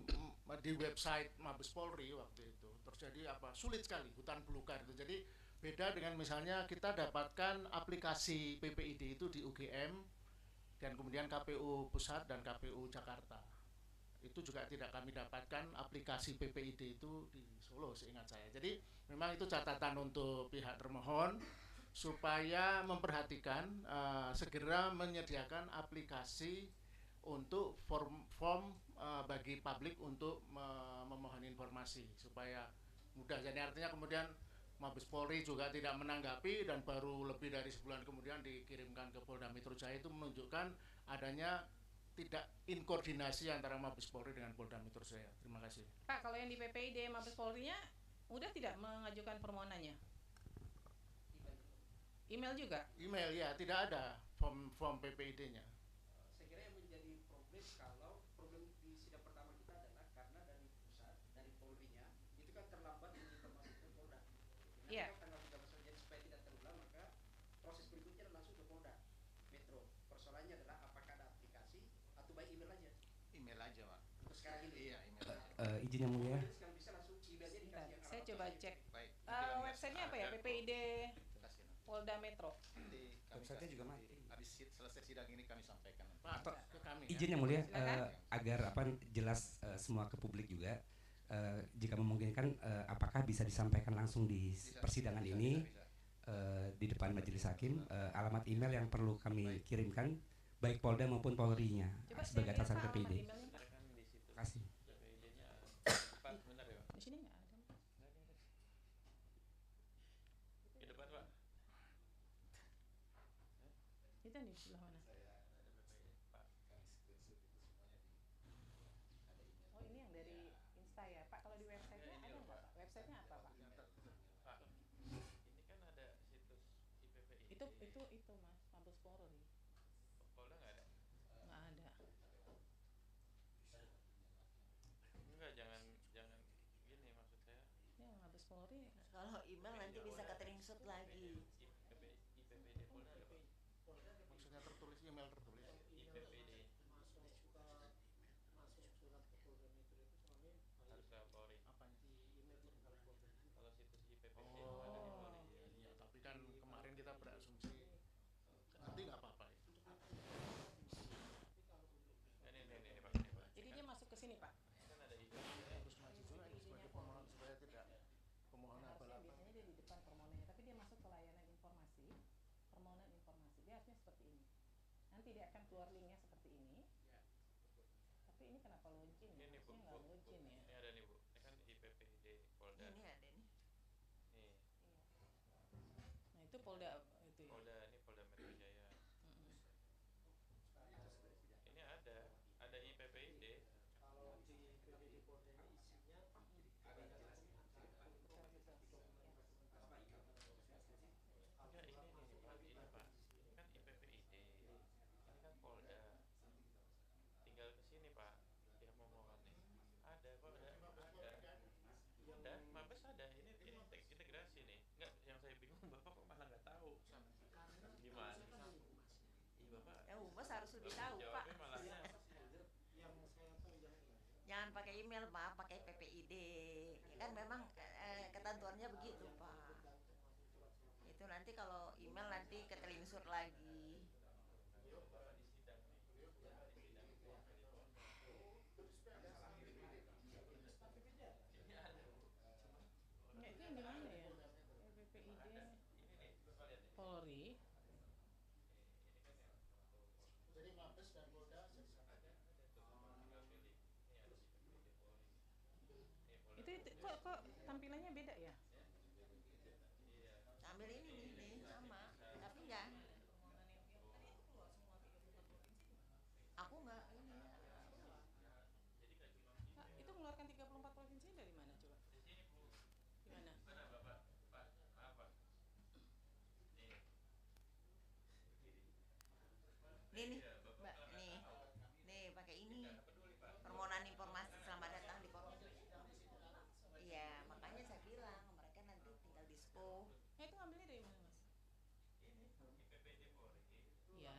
di website Mabes Polri waktu itu terjadi sulit sekali, hutan belukar itu. Jadi beda dengan misalnya kita dapatkan aplikasi PPID itu di UGM dan kemudian KPU Pusat dan KPU Jakarta. Itu juga tidak kami dapatkan aplikasi PPID itu di Solo seingat saya. Jadi memang itu catatan untuk pihak termohon supaya memperhatikan segera menyediakan aplikasi untuk form bagi publik untuk memohon informasi supaya mudah. Jadi artinya kemudian Mabes Polri juga tidak menanggapi dan baru lebih dari sebulan kemudian dikirimkan ke Polda Metro Jaya, itu menunjukkan adanya tidak inkoordinasi antara Mabes Polri dengan Polda Metro Jaya. Terima kasih. Pak, kalau yang di PPID Mabes Polri-nya udah tidak mengajukan permohonannya? Email juga? Email ya, tidak ada form PPID-nya. Saya kira yang menjadi problem kalau problem di sidang pertama kita adalah karena dari pusat, dari Polri-nya itu kan terlambat informasi ke Polda. Iya. Tanggal 13, jadi supaya tidak terulang maka proses berikutnya langsung ke Polda Metro. Persoalannya adalah apakah ada aplikasi atau by email aja? Email aja, Pak. Untuk sekarang ini. Iya, email aja. Izin yang mulia. Yang bisa langsung emailnya dikasih yang Saya coba cek. Baik. Websitenya apa ya? PPID Polda Metro. Websitenya juga mati. Habis selesai sidang ini kami sampaikan. Pak, ke kami. Izin yang mulia, agar jelas semua ke publik juga, jika memungkinkan, apakah bisa disampaikan langsung di persidangan ini di depan majelis hakim, alamat email yang perlu kami kirimkan baik Polda maupun Polri-nya sebagai atasan PPID. Terima kasih. Di sini nggak ada. Di depan, Pak. Itu yang di sebelah mana? Oh, ini yang dari Insta ya, Pak. Kalau di websitenya ada nggak, Pak? Websitenya apa, Pak? Pak, ini kan ada situs IPPID. Itu Mas, Mabes Polri. Polda nggak ada? Nggak ada. Enggak, jangan gini maksud saya. Ya, Mabes Polri. Kalau email nanti bisa ke screenshot lagi. IPPID Polda ada, Pak. Maksudnya tertulis, email tertulis. IPPID harus ke Polri. Apanya? Kalau situs IPPID Oh, ada di Polri. iya, tapi kan kemarin kita berasumsi nanti nggak apa-apa ya. Ini Pak, ini Pak. Jadi dia masuk ke sini, Pak. Kan ada IPPID. Harus maju juga ini sebagai pemohon supaya tidak pemohon Harusnya abal-abal. biasanya dia di depan permohonannya, tapi dia masuk ke layanan informasi, permohonan informasi. Dia harusnya seperti ini. Nanti dia akan keluar linknya seperti ini. Tapi ini kenapa login ya? Ini Bu, Harusnya nggak login ya. Ini ada nih, Bu. Ini kan IPPID Polda. Ini ada nih. Nih, Nah, itu Polda itu ya. Polda ini Polda Metro Jaya. Mm-mm. Ini ada IPPID. Kalau di PPD Polda ini isinya Enggak, ini nih, Pak. Ini Pak. Ini kan IPPID. Ini kan Polda. Tinggal ke sini, Pak. Dia mau mohon nih. Ada kok, ada. Ada, Mabes ada. Ini integrasi nih. Enggak, yang saya bingung Bapak kok malah nggak tahu. Gimana? Iya, Bapak. Ya Humas harus lebih tahu, Pak. Jawabnya malah yang saya tahu yang ini. Jangan pakai email, Pak, pakai PPID. Ya kan memang ketentuannya begitu, Pak. Itu nanti kalau email nanti ketelinsur lagi. Nggak, itu yang di mana ya? PPID Polri. Jadi Mabes dan Polda Itu kok tampilannya beda ya? Ambil ini nih sama, tapi enggak. Aku enggak ini. Pak, itu mengeluarkan 34 provinsi dari mana coba? Gimana? Nih, Mbak, nih pakai ini. Permohonan informasi selamat datang di Polri. Iya, makanya saya bilang mereka nanti tinggal dispo. Nah, itu ngambilnya dari mana, Mas? Iya.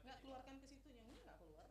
Nggak keluarkan ke situ, yang ini nggak keluar.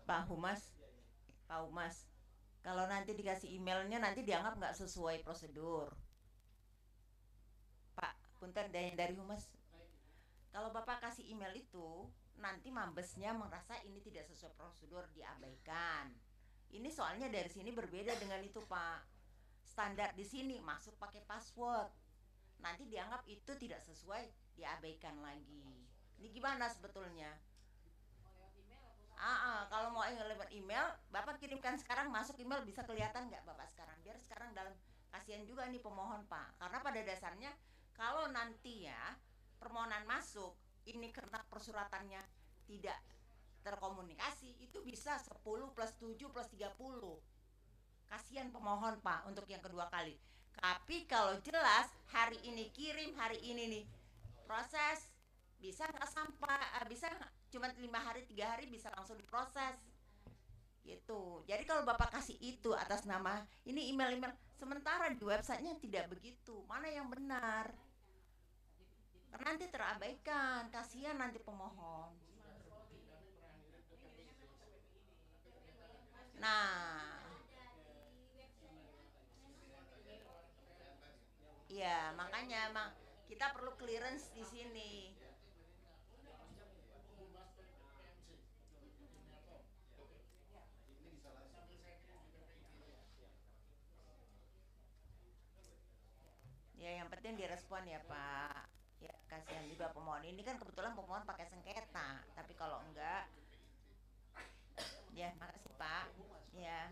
Pak Humas, kalau nanti dikasih emailnya nanti dianggap nggak sesuai prosedur. Pak, punten dari Humas. Kalau Bapak kasih email itu, nanti mabesnya merasa ini tidak sesuai prosedur, diabaikan. Ini soalnya dari sini berbeda dengan itu, Pak. Standar di sini masuk pakai password. Nanti dianggap itu tidak sesuai, diabaikan lagi. Ini gimana sebetulnya? Kalau mau lewat email, Bapak kirimkan sekarang, masuk email bisa kelihatan nggak Bapak sekarang? Biar sekarang dalam, kasihan juga nih pemohon, Pak. Karena pada dasarnya kalau nanti ya permohonan masuk, ini karena persuratannya tidak terkomunikasi, itu bisa 10 plus 7 plus 30. Kasihan pemohon, Pak, untuk yang kedua kali. Tapi kalau jelas hari ini kirim, hari ini nih proses, bisa nggak sampai, bisa cuma 5 hari 3 hari bisa langsung diproses gitu. Jadi kalau Bapak kasih itu atas nama ini email-email, sementara di websitenya tidak begitu, mana yang benar? Karena nanti terabaikan, kasihan nanti pemohon. Nah, iya makanya kita perlu clearance di sini. Ya yang penting direspon ya Pak. Ya kasihan juga pemohon. Ini kan kebetulan pemohon pakai sengketa. Tapi kalau enggak, ya makasih Pak. Ya.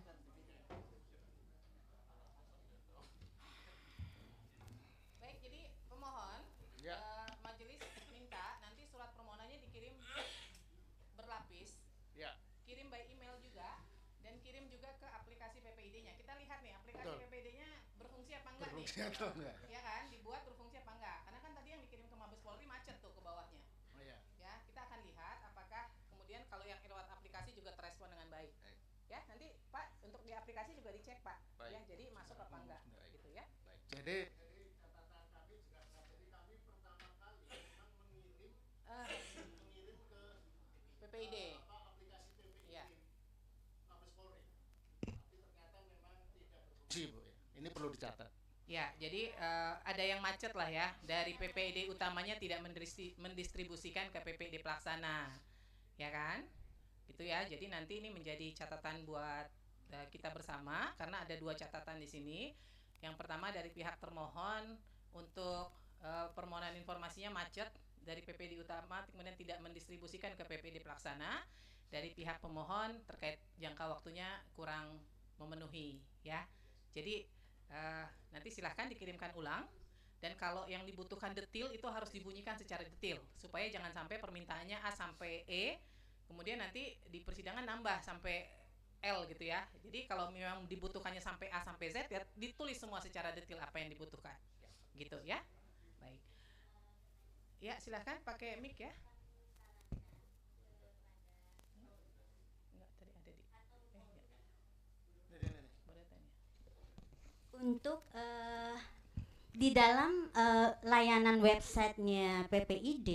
Baik, jadi pemohon, majelis minta nanti surat permohonannya dikirim berlapis. Ya. Kirim by email juga dan kirim juga ke aplikasi PPID-nya. Kita lihat nih aplikasi Betul. PPID-nya berfungsi apa enggak Berfungsi nih? atau enggak? Ya kan, dibuat berfungsi apa enggak? Karena kan tadi yang dikirim ke Mabes Polri macet tuh ke bawahnya. Oh iya. Ya, kita akan lihat apakah kemudian kalau yang lewat aplikasi juga terespon dengan baik. Ya, nanti Pak untuk di aplikasi juga dicek Pak. Baik. Ya, jadi masuk apa enggak gitu ya. Jadi PPID. Ya. Bu, ini perlu dicatat. Ya, jadi ada yang macet lah ya. Dari PPID utamanya tidak mendistribusikan ke PPID pelaksana. Ya kan? Gitu ya. Jadi nanti ini menjadi catatan buat kita bersama karena ada 2 catatan di sini. Yang pertama dari pihak termohon untuk permohonan informasinya macet dari PPID utama kemudian tidak mendistribusikan ke PPID pelaksana. Dari pihak pemohon terkait jangka waktunya kurang memenuhi ya. Jadi nanti silahkan dikirimkan ulang dan kalau yang dibutuhkan detail itu harus dibunyikan secara detail supaya jangan sampai permintaannya A sampai E kemudian nanti di persidangan nambah sampai L gitu ya. Jadi kalau memang dibutuhkannya sampai A sampai Z ya ditulis semua secara detail apa yang dibutuhkan gitu ya. Baik ya, silahkan pakai mic ya. Enggak, tadi ada di Untuk di dalam layanan websitenya PPID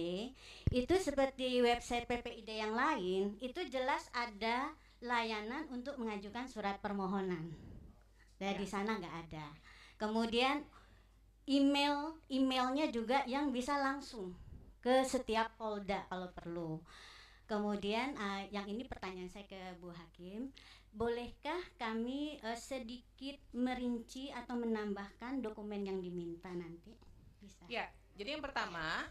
itu seperti website PPID yang lain itu jelas ada layanan untuk mengajukan surat permohonan. Dan di sana nggak ada. Kemudian emailnya juga yang bisa langsung ke setiap polda kalau perlu. Kemudian yang ini pertanyaan saya ke Bu Hakim, bolehkah kami sedikit merinci atau menambahkan dokumen yang diminta nanti? Bisa. Ya, jadi yang pertama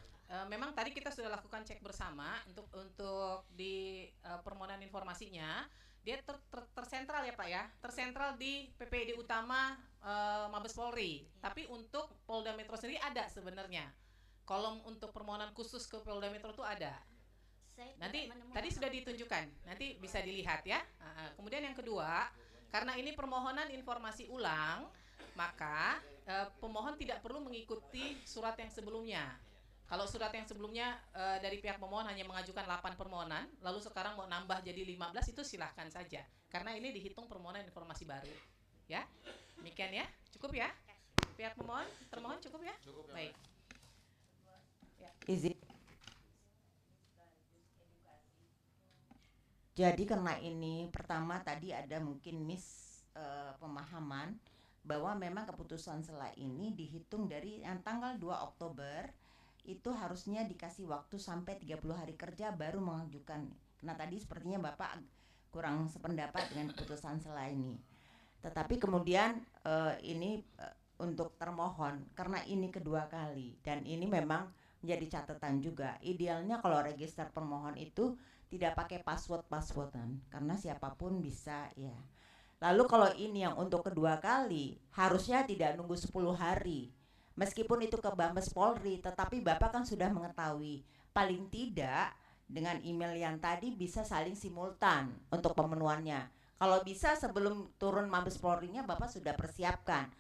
memang tadi kita sudah lakukan cek bersama untuk di permohonan informasinya dia tersentral ya Pak ya, tersentral di PPID utama Mabes Polri. Tapi untuk Polda Metro sendiri ada sebenarnya kolom untuk permohonan khusus ke Polda Metro itu ada. Nanti tadi sudah ditunjukkan, nanti bisa dilihat ya. Kemudian yang kedua, karena ini permohonan informasi ulang, maka pemohon tidak perlu mengikuti surat yang sebelumnya. Kalau surat yang sebelumnya dari pihak pemohon hanya mengajukan 8 permohonan, lalu sekarang mau nambah jadi 15 itu silahkan saja. Karena ini dihitung permohonan informasi baru. Ya, demikian ya, cukup ya. Pihak pemohon, termohon cukup ya. Cukup ya. Baik. Izin. Jadi karena ini pertama tadi ada mungkin pemahaman bahwa memang keputusan sela ini dihitung dari yang tanggal 2 Oktober itu harusnya dikasih waktu sampai 30 hari kerja baru mengajukan. Nah tadi sepertinya Bapak kurang sependapat dengan keputusan sela ini. Tetapi kemudian ini untuk termohon karena ini kedua kali dan ini memang menjadi catatan juga. Idealnya kalau register permohon itu tidak pakai password-passwordan karena siapapun bisa ya. Lalu kalau ini yang untuk kedua kali harusnya tidak nunggu 10 hari. Meskipun itu ke Mabes Polri, tetapi Bapak kan sudah mengetahui paling tidak dengan email yang tadi bisa saling simultan untuk pemenuhannya. Kalau bisa sebelum turun Mabes Polri-nya Bapak sudah persiapkan.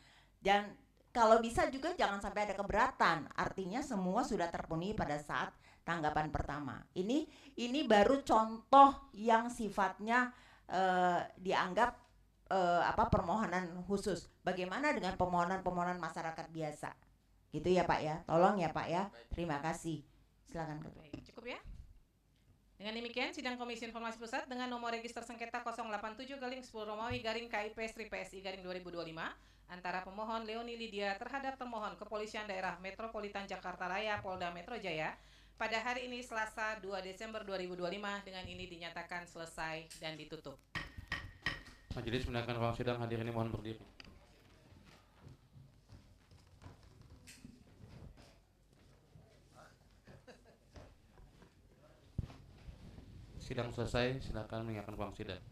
Dan kalau bisa juga jangan sampai ada keberatan. Artinya semua sudah terpenuhi pada saat tanggapan pertama. Ini baru contoh yang sifatnya dianggap permohonan khusus. Bagaimana dengan permohonan masyarakat biasa? Gitu ya Pak ya. Tolong ya Pak ya. Terima kasih. Silakan Ketua. Baik, cukup ya. Dengan demikian sidang Komisi Informasi Pusat dengan nomor register sengketa 087/10 Romawi /KIP/PSI/2025 antara pemohon Leoni Lydia terhadap termohon Kepolisian Daerah Metropolitan Jakarta Raya Polda Metro Jaya pada hari ini Selasa 2 Desember 2025 dengan ini dinyatakan selesai dan ditutup. Majelis mendengarkan ruang sidang, hadirin mohon berdiri. Sidang selesai, silakan meninggalkan ruang sidang.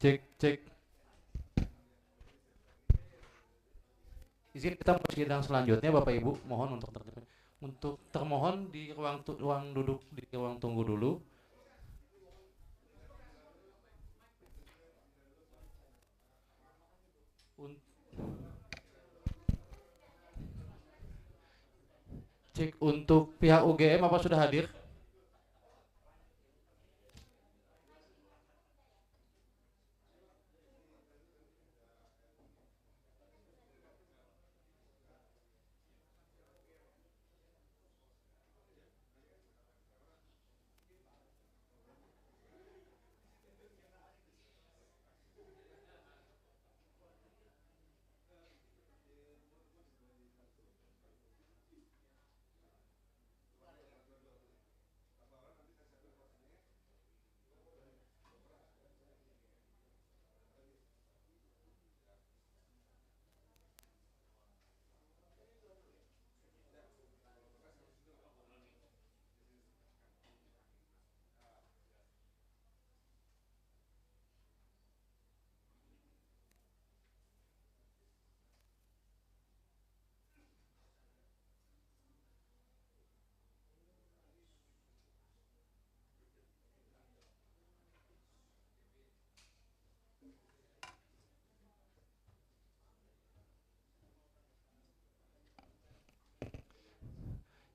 Cek, cek. Izin kita mau sidang selanjutnya Bapak Ibu, mohon untuk termohon di ruang duduk di ruang tunggu dulu. Cek untuk pihak UGM apa sudah hadir?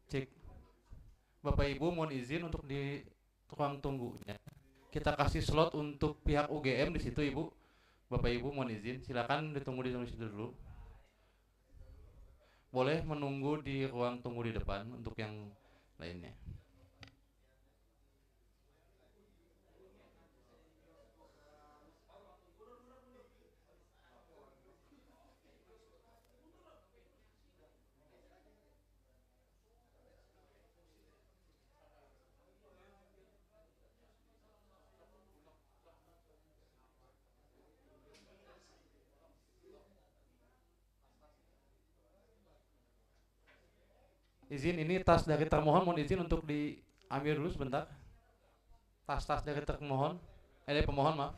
Cek. Bapak Ibu mohon izin untuk di ruang tunggunya. Kita kasih slot untuk pihak UGM di situ Ibu. Bapak Ibu mohon izin, silakan ditunggu di situ dulu. Boleh menunggu di ruang tunggu di depan untuk yang lainnya. Izin, ini tas dari termohon, mohon izin untuk diambil dulu sebentar. Tas-tas dari termohon, dari pemohon maaf.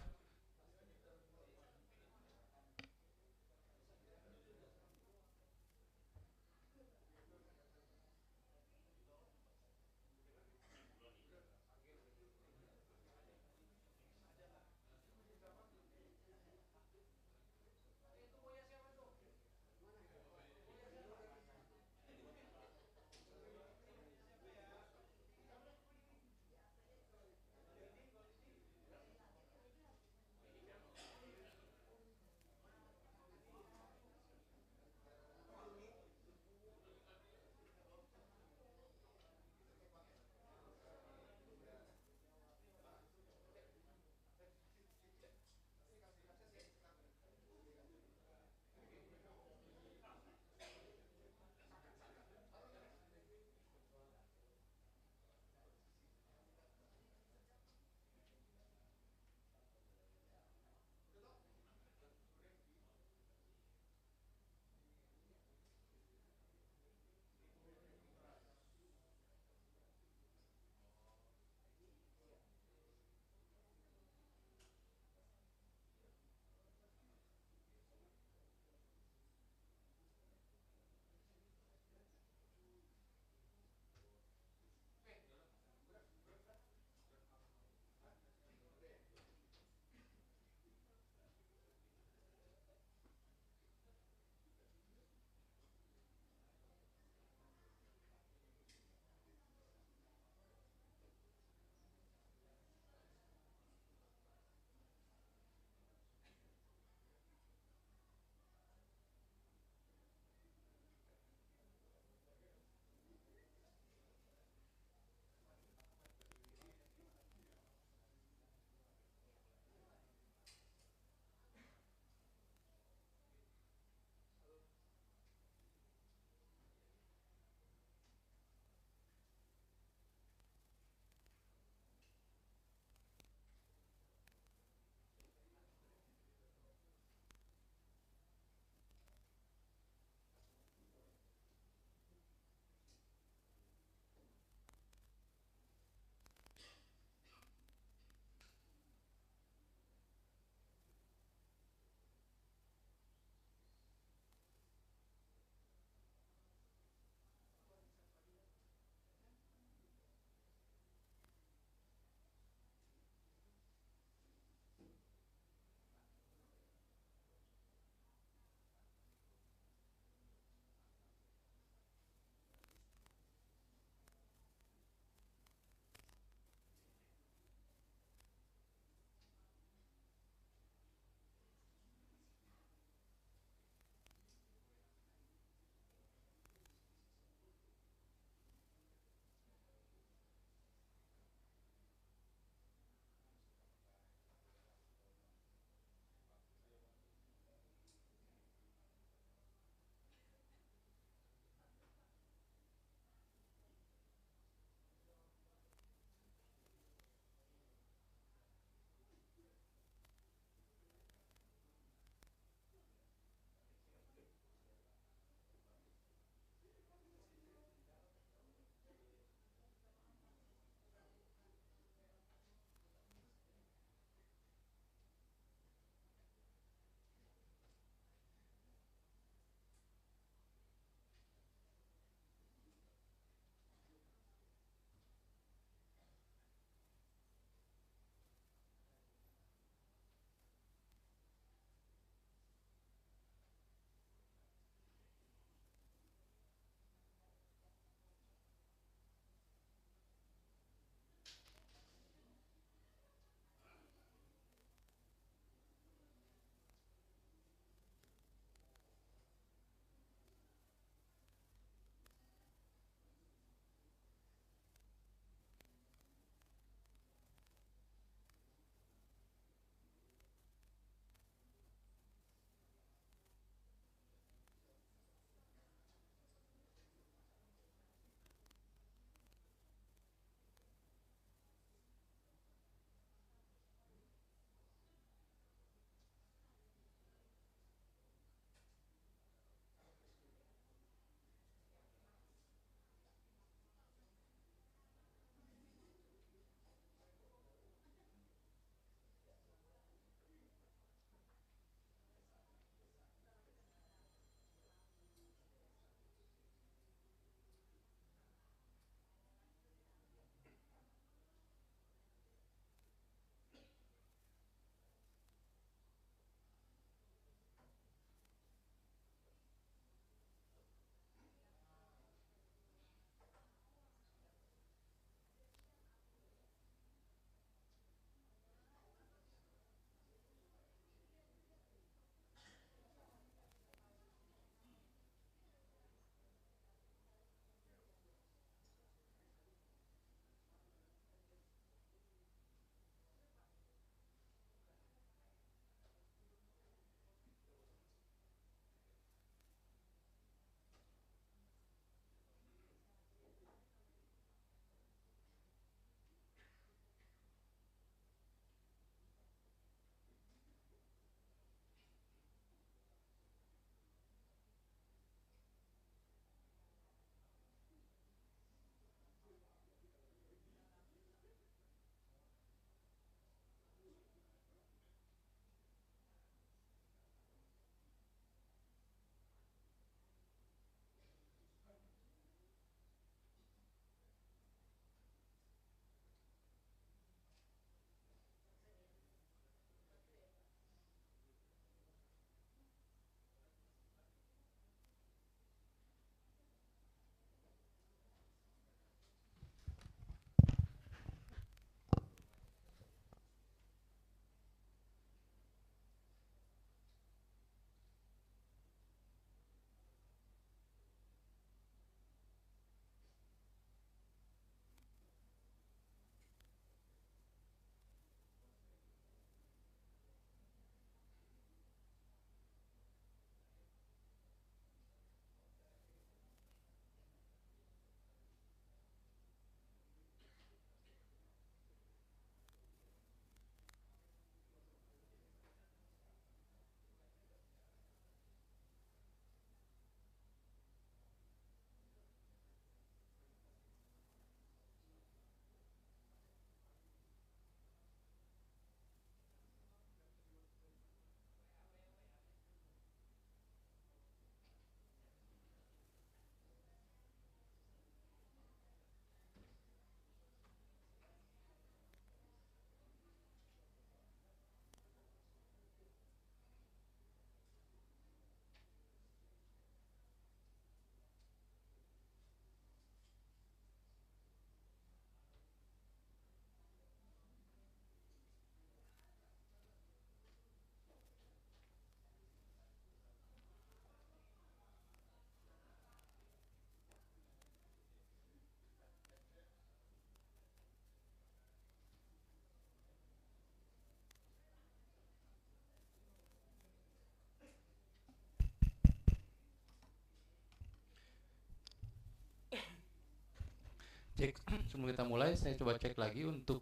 cek sebelum kita mulai, saya coba cek lagi untuk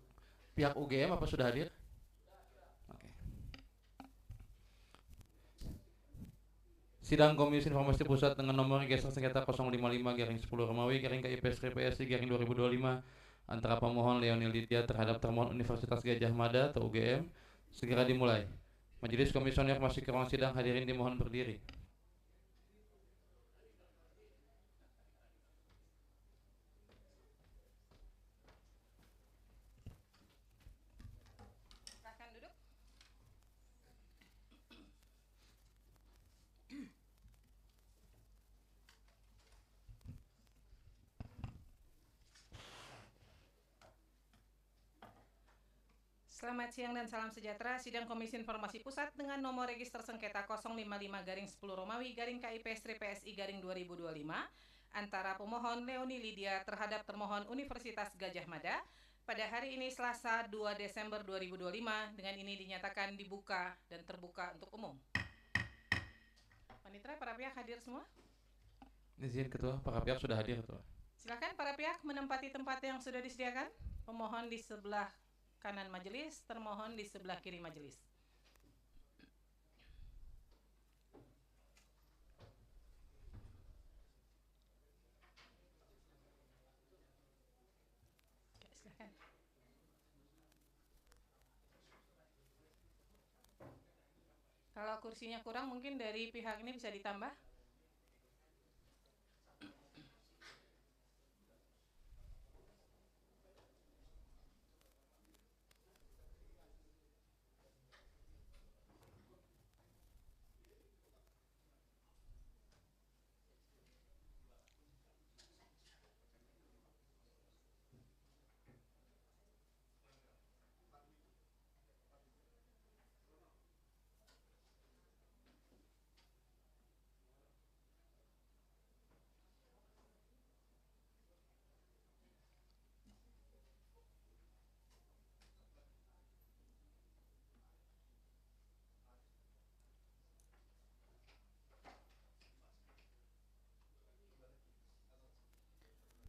pihak UGM apa sudah hadir? Oke. Sidang Komisi Informasi Pusat dengan nomor registrasi sengketa 055-10 Romawi KIPS PSI 2025 antara pemohon Leoni Lydia terhadap termohon Universitas Gadjah Mada atau UGM segera dimulai. Majelis Komisioner masih ke ruang sidang, hadirin dimohon berdiri. Silakan duduk. Selamat siang dan salam sejahtera. Sidang Komisi Informasi Pusat dengan nomor register sengketa 055-10 Romawi KIPS PSI 2025 antara pemohon Leoni Lydia terhadap termohon Universitas Gadjah Mada pada hari ini Selasa 2 Desember 2025 dengan ini dinyatakan dibuka dan terbuka untuk umum. Panitera, para pihak hadir semua? Izin Ketua, para pihak sudah hadir Ketua. Silakan para pihak menempati tempat yang sudah disediakan. Pemohon di sebelah kanan majelis, termohon di sebelah kiri majelis. Oke, silakan. Kalau kursinya kurang mungkin dari pihak ini bisa ditambah.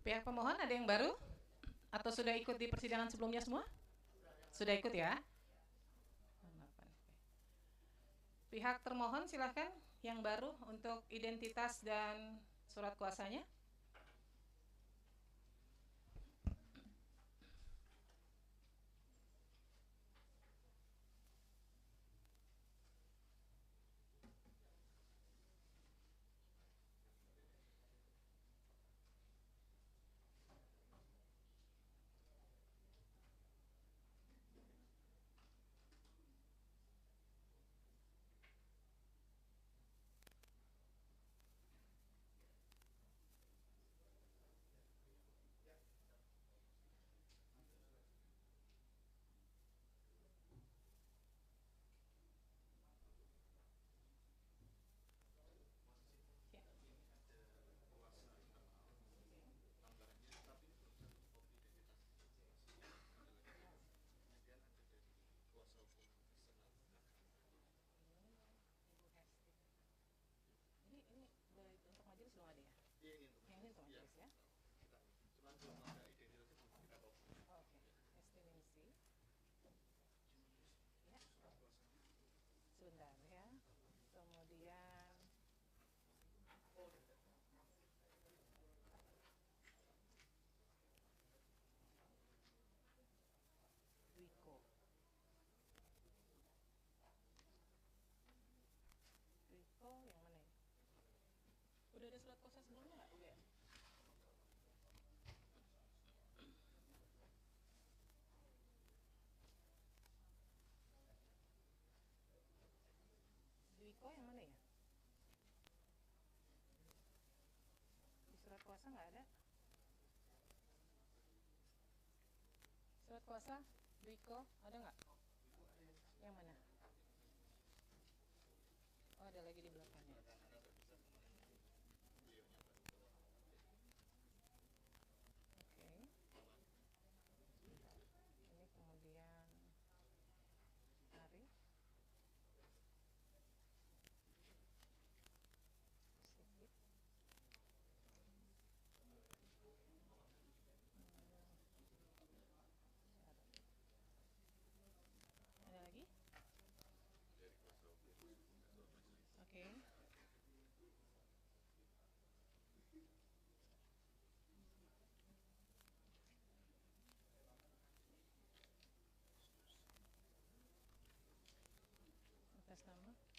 Pihak pemohon ada yang baru? Atau sudah ikut di persidangan sebelumnya semua? Sudah ikut ya? Pihak termohon silahkan yang baru untuk identitas dan surat kuasanya. Sebentar ya. Kemudian Wiko. Wiko yang mana ya? Udah ada surat kuasa sebelumnya nggak? Udah. Wiko yang mana ya? Di surat kuasa nggak ada. Surat kuasa Wiko ada nggak? Yang mana? Oh, ada lagi di belakangnya. Oke. Ini kemudian Arif. Sigit.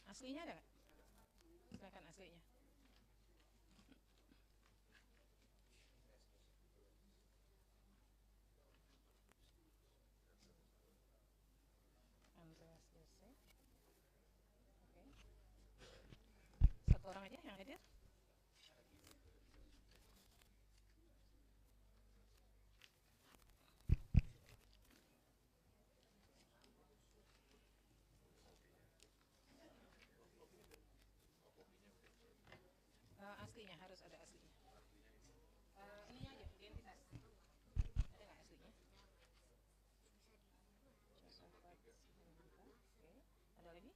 Aslinya ada nggak? Silakan aslinya. Andreas Jose. Oke. Satu orang aja yang hadir. Aslinya harus ada aslinya. Ininya aja identitas. Ada nggak aslinya? Oke. Ada lagi?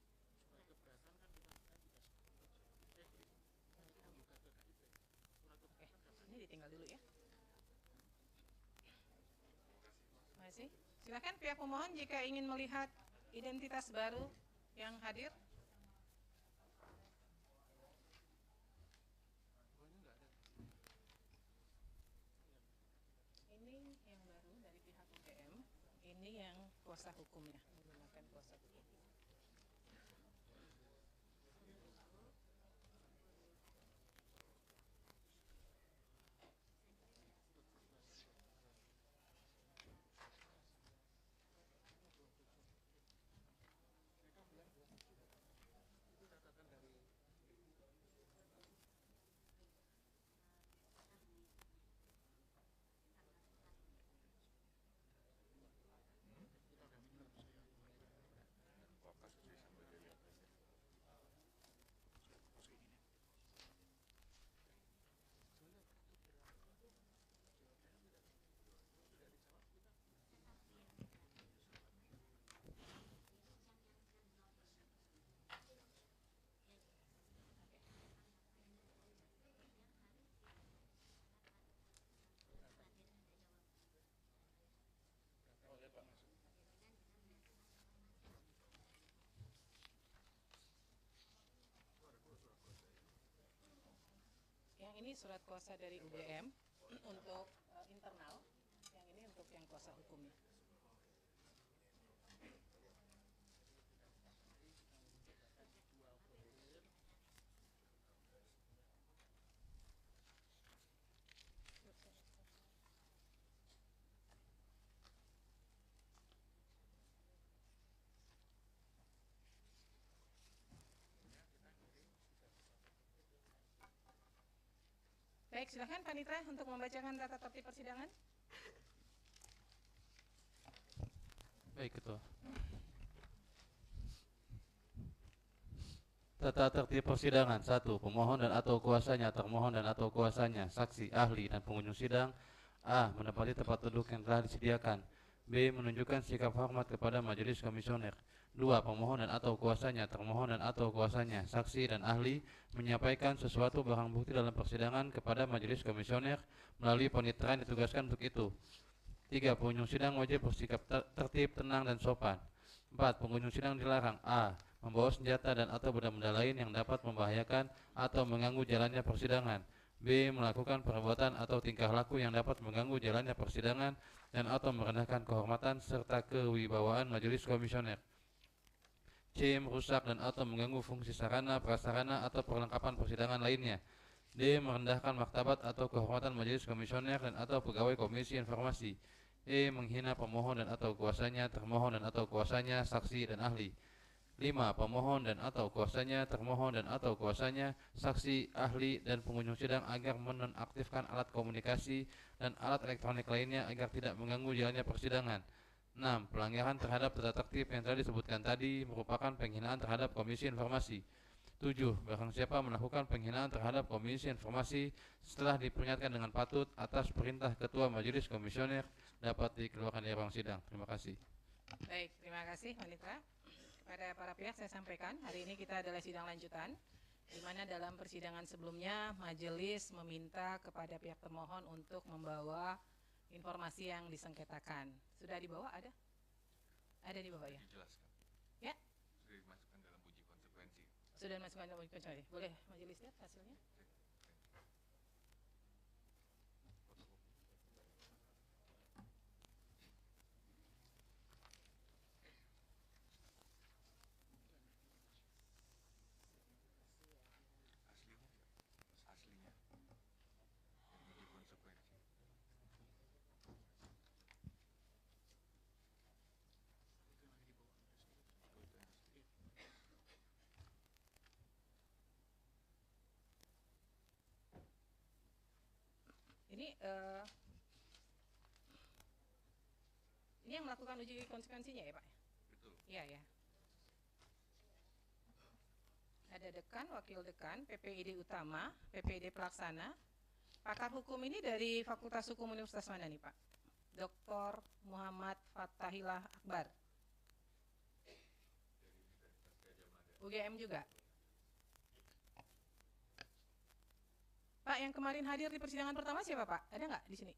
Oke, ini ditinggal dulu ya. Masih. Silakan pihak pemohon jika ingin melihat identitas baru yang hadir. Ini yang baru dari pihak UGM. Ini yang kuasa hukumnya, menggunakan kuasa hukum. Yang ini surat kuasa dari UGM untuk internal, yang ini untuk yang kuasa hukumnya. Baik, silakan Panitra untuk membacakan tata tertib persidangan. Baik, Ketua. Tata tertib persidangan. 1. Pemohon dan atau kuasanya, termohon dan atau kuasanya, saksi, ahli, dan pengunjung sidang. A. Menempati tempat duduk yang telah disediakan. B. Menunjukkan sikap hormat kepada majelis komisioner. 2. Pemohon dan atau kuasanya, termohon dan atau kuasanya, saksi dan ahli menyampaikan sesuatu barang bukti dalam persidangan kepada majelis komisioner melalui panitera yang ditugaskan untuk itu. 3. Pengunjung sidang wajib bersikap tertib, tenang, dan sopan. 4. Pengunjung sidang dilarang A. Membawa senjata dan atau benda-benda lain yang dapat membahayakan atau mengganggu jalannya persidangan. B. Melakukan perbuatan atau tingkah laku yang dapat mengganggu jalannya persidangan dan atau merendahkan kehormatan serta kewibawaan majelis komisioner. C. Merusak dan atau mengganggu fungsi sarana, prasarana, atau perlengkapan persidangan lainnya. D. Merendahkan martabat atau kehormatan majelis komisioner dan atau pegawai komisi informasi. E. Menghina pemohon dan atau kuasanya, termohon dan atau kuasanya, saksi dan ahli. 5. Pemohon dan atau kuasanya, termohon dan atau kuasanya, saksi, ahli, dan pengunjung sidang agar menonaktifkan alat komunikasi dan alat elektronik lainnya agar tidak mengganggu jalannya persidangan. 6. Pelanggaran terhadap tata tertib yang telah disebutkan tadi merupakan penghinaan terhadap Komisi Informasi. 7. Barang siapa melakukan penghinaan terhadap Komisi Informasi setelah diperingatkan dengan patut atas perintah Ketua Majelis Komisioner dapat dikeluarkan dari ruang sidang. Terima kasih. Baik, terima kasih Panitra. Kepada para pihak saya sampaikan, hari ini kita adalah sidang lanjutan, di mana dalam persidangan sebelumnya majelis meminta kepada pihak termohon untuk membawa informasi yang disengketakan. Sudah dibawa ada? Ada di bawah ya? Dijelaskan. Ya? Sudah dimasukkan dalam uji konsekuensi. Sudah dimasukkan dalam uji konsekuensi. Boleh majelis lihat hasilnya? Ini yang melakukan uji konsekuensinya ya Pak? Betul. Iya ya. Ada dekan, wakil dekan, PPID utama, PPID pelaksana. Pakar hukum ini dari Fakultas Hukum Universitas mana nih Pak? Dr. Muhammad Fathahillah Akbar. UGM juga. Pak, yang kemarin hadir di persidangan pertama siapa Pak? Ada nggak di sini?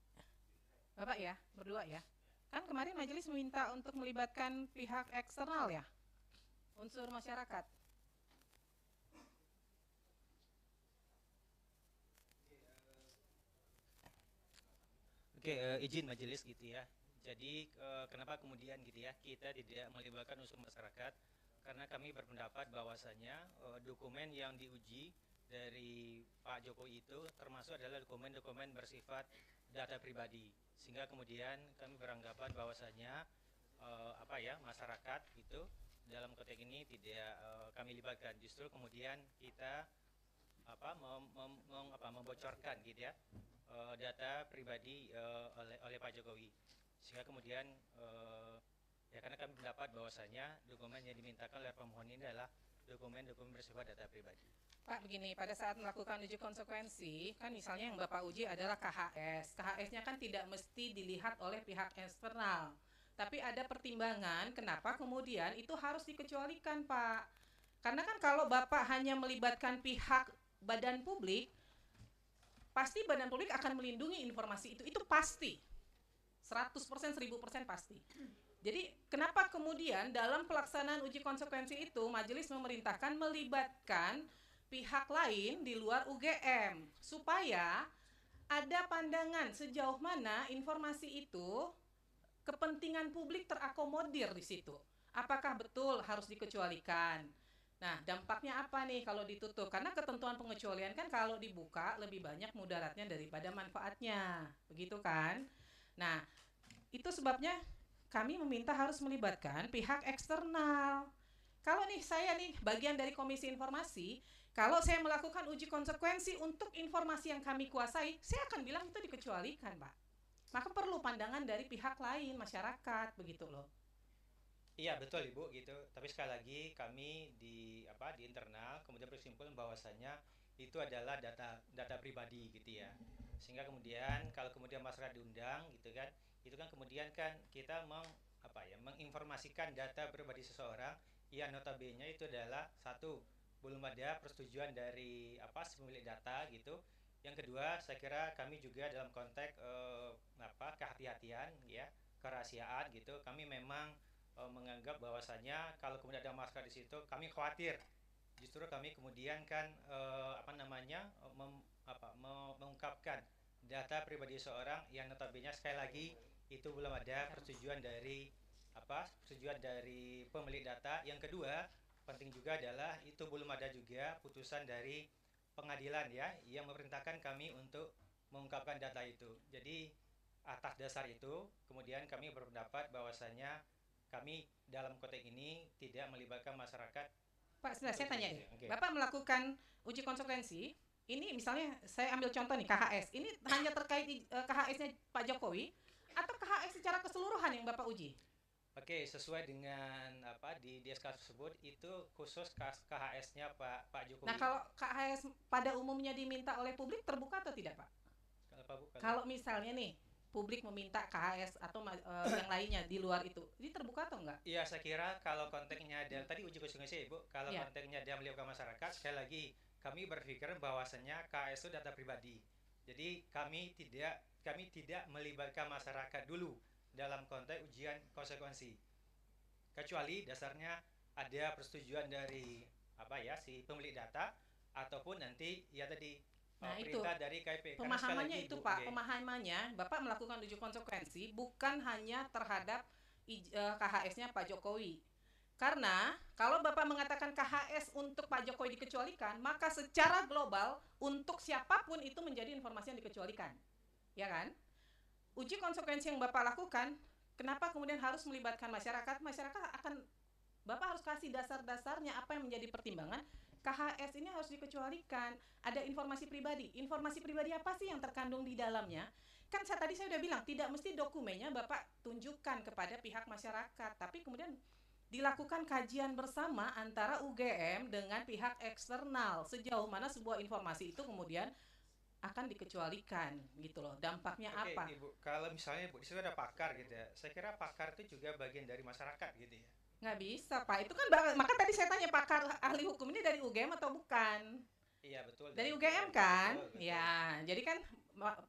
Bapak ya, berdua ya. Kan kemarin majelis meminta untuk melibatkan pihak eksternal ya, unsur masyarakat. Oke, izin majelis gitu ya. Jadi kenapa kemudian gitu ya kita tidak melibatkan unsur masyarakat? Karena kami berpendapat bahwasanya dokumen yang diuji dari Pak Jokowi itu termasuk adalah dokumen-dokumen bersifat data pribadi, sehingga kemudian kami beranggapan bahwasanya masyarakat itu dalam konteks ini tidak kami libatkan. Justru kemudian kita membocorkan gitu ya data pribadi oleh Pak Jokowi, sehingga kemudian ya karena kami mendapat bahwasanya dokumen yang dimintakan oleh pemohon ini adalah dokumen-dokumen bersifat data pribadi. Pak, begini, pada saat melakukan uji konsekuensi, kan misalnya yang Bapak uji adalah KHS. KHS-nya kan tidak mesti dilihat oleh pihak eksternal. Tapi ada pertimbangan kenapa kemudian itu harus dikecualikan, Pak. Karena kan kalau Bapak hanya melibatkan pihak badan publik, pasti badan publik akan melindungi informasi itu pasti. 100%, 1000% pasti. Jadi kenapa kemudian dalam pelaksanaan uji konsekuensi itu majelis memerintahkan melibatkan pihak lain di luar UGM supaya ada pandangan sejauh mana informasi itu kepentingan publik terakomodir di situ. Apakah betul harus dikecualikan? Nah, dampaknya apa nih kalau ditutup? Karena ketentuan pengecualian kan kalau dibuka lebih banyak mudaratnya daripada manfaatnya. Begitu kan? Nah, itu sebabnya kami meminta harus melibatkan pihak eksternal. Kalau nih saya nih bagian dari Komisi Informasi, kalau saya melakukan uji konsekuensi untuk informasi yang kami kuasai, saya akan bilang itu dikecualikan, Pak. Maka perlu pandangan dari pihak lain, masyarakat, begitu loh. Iya betul Ibu gitu. Tapi sekali lagi kami di internal kemudian berkesimpulan bahwasanya itu adalah data pribadi gitu ya. Sehingga kemudian kalau kemudian masyarakat diundang gitu kan, itu kan kemudian kan kita menginformasikan data pribadi seseorang yang notabene itu adalah satu, belum ada persetujuan dari si pemilik data gitu. Yang kedua, saya kira kami juga dalam konteks kehati-hatian ya, kerahasiaan gitu. Kami memang menganggap bahwasanya kalau kemudian ada masyarakat di situ, kami khawatir. Justru kami kemudian kan mengungkapkan data pribadi seorang yang notabene sekali lagi itu belum ada persetujuan dari pemilik data. Yang kedua, penting juga adalah itu belum ada juga putusan dari pengadilan ya yang memerintahkan kami untuk mengungkapkan data itu. Jadi atas dasar itu kemudian kami berpendapat bahwasanya kami dalam konteks ini tidak melibatkan masyarakat. Pak, sebentar saya tanya nih. Okay. Bapak melakukan uji konsekuensi, ini misalnya saya ambil contoh nih KHS. Ini hanya terkait KHS-nya Pak Jokowi atau KHS secara keseluruhan yang Bapak uji? Oke, sesuai dengan di SK tersebut itu khusus KHS-nya Pak Jokowi. Nah, kalau KHS pada umumnya diminta oleh publik terbuka atau tidak, Pak? Kalau misalnya nih publik meminta KHS atau yang lainnya di luar itu, ini terbuka atau enggak? Iya, saya kira kalau konteksnya dan tadi uji konsekuensi Ibu, kalau konteksnya dia melibatkan masyarakat, sekali lagi kami berpikir bahwasannya KHS itu data pribadi. Jadi kami tidak melibatkan masyarakat dulu dalam konteks ujian konsekuensi, kecuali dasarnya ada persetujuan dari si pemilik data ataupun nanti ya tadi perintah dari KIP. Pemahamannya itu Pak, pemahamannya Bapak melakukan uji konsekuensi bukan hanya terhadap KHS-nya Pak Jokowi. Karena kalau Bapak mengatakan KHS untuk Pak Jokowi dikecualikan, maka secara global untuk siapapun itu menjadi informasi yang dikecualikan. Ya kan? Uji konsekuensi yang Bapak lakukan, kenapa kemudian harus melibatkan masyarakat? Masyarakat akan, Bapak harus kasih dasar-dasarnya apa yang menjadi pertimbangan. KHS ini harus dikecualikan. Ada informasi pribadi. Informasi pribadi apa sih yang terkandung di dalamnya? Kan tadi saya udah bilang, tidak mesti dokumennya Bapak tunjukkan kepada pihak masyarakat, tapi kemudian dilakukan kajian bersama antara UGM dengan pihak eksternal sejauh mana sebuah informasi itu kemudian akan dikecualikan gitu loh. Dampaknya Oke, apa? Ibu, kalau misalnya Bu, di situ ada pakar gitu ya. Saya kira pakar itu juga bagian dari masyarakat gitu ya. Nggak bisa Pak, itu kan maka tadi saya tanya pakar ahli hukum ini dari UGM atau bukan? Iya betul. Dari UGM kan? Betul, betul. Ya, jadi kan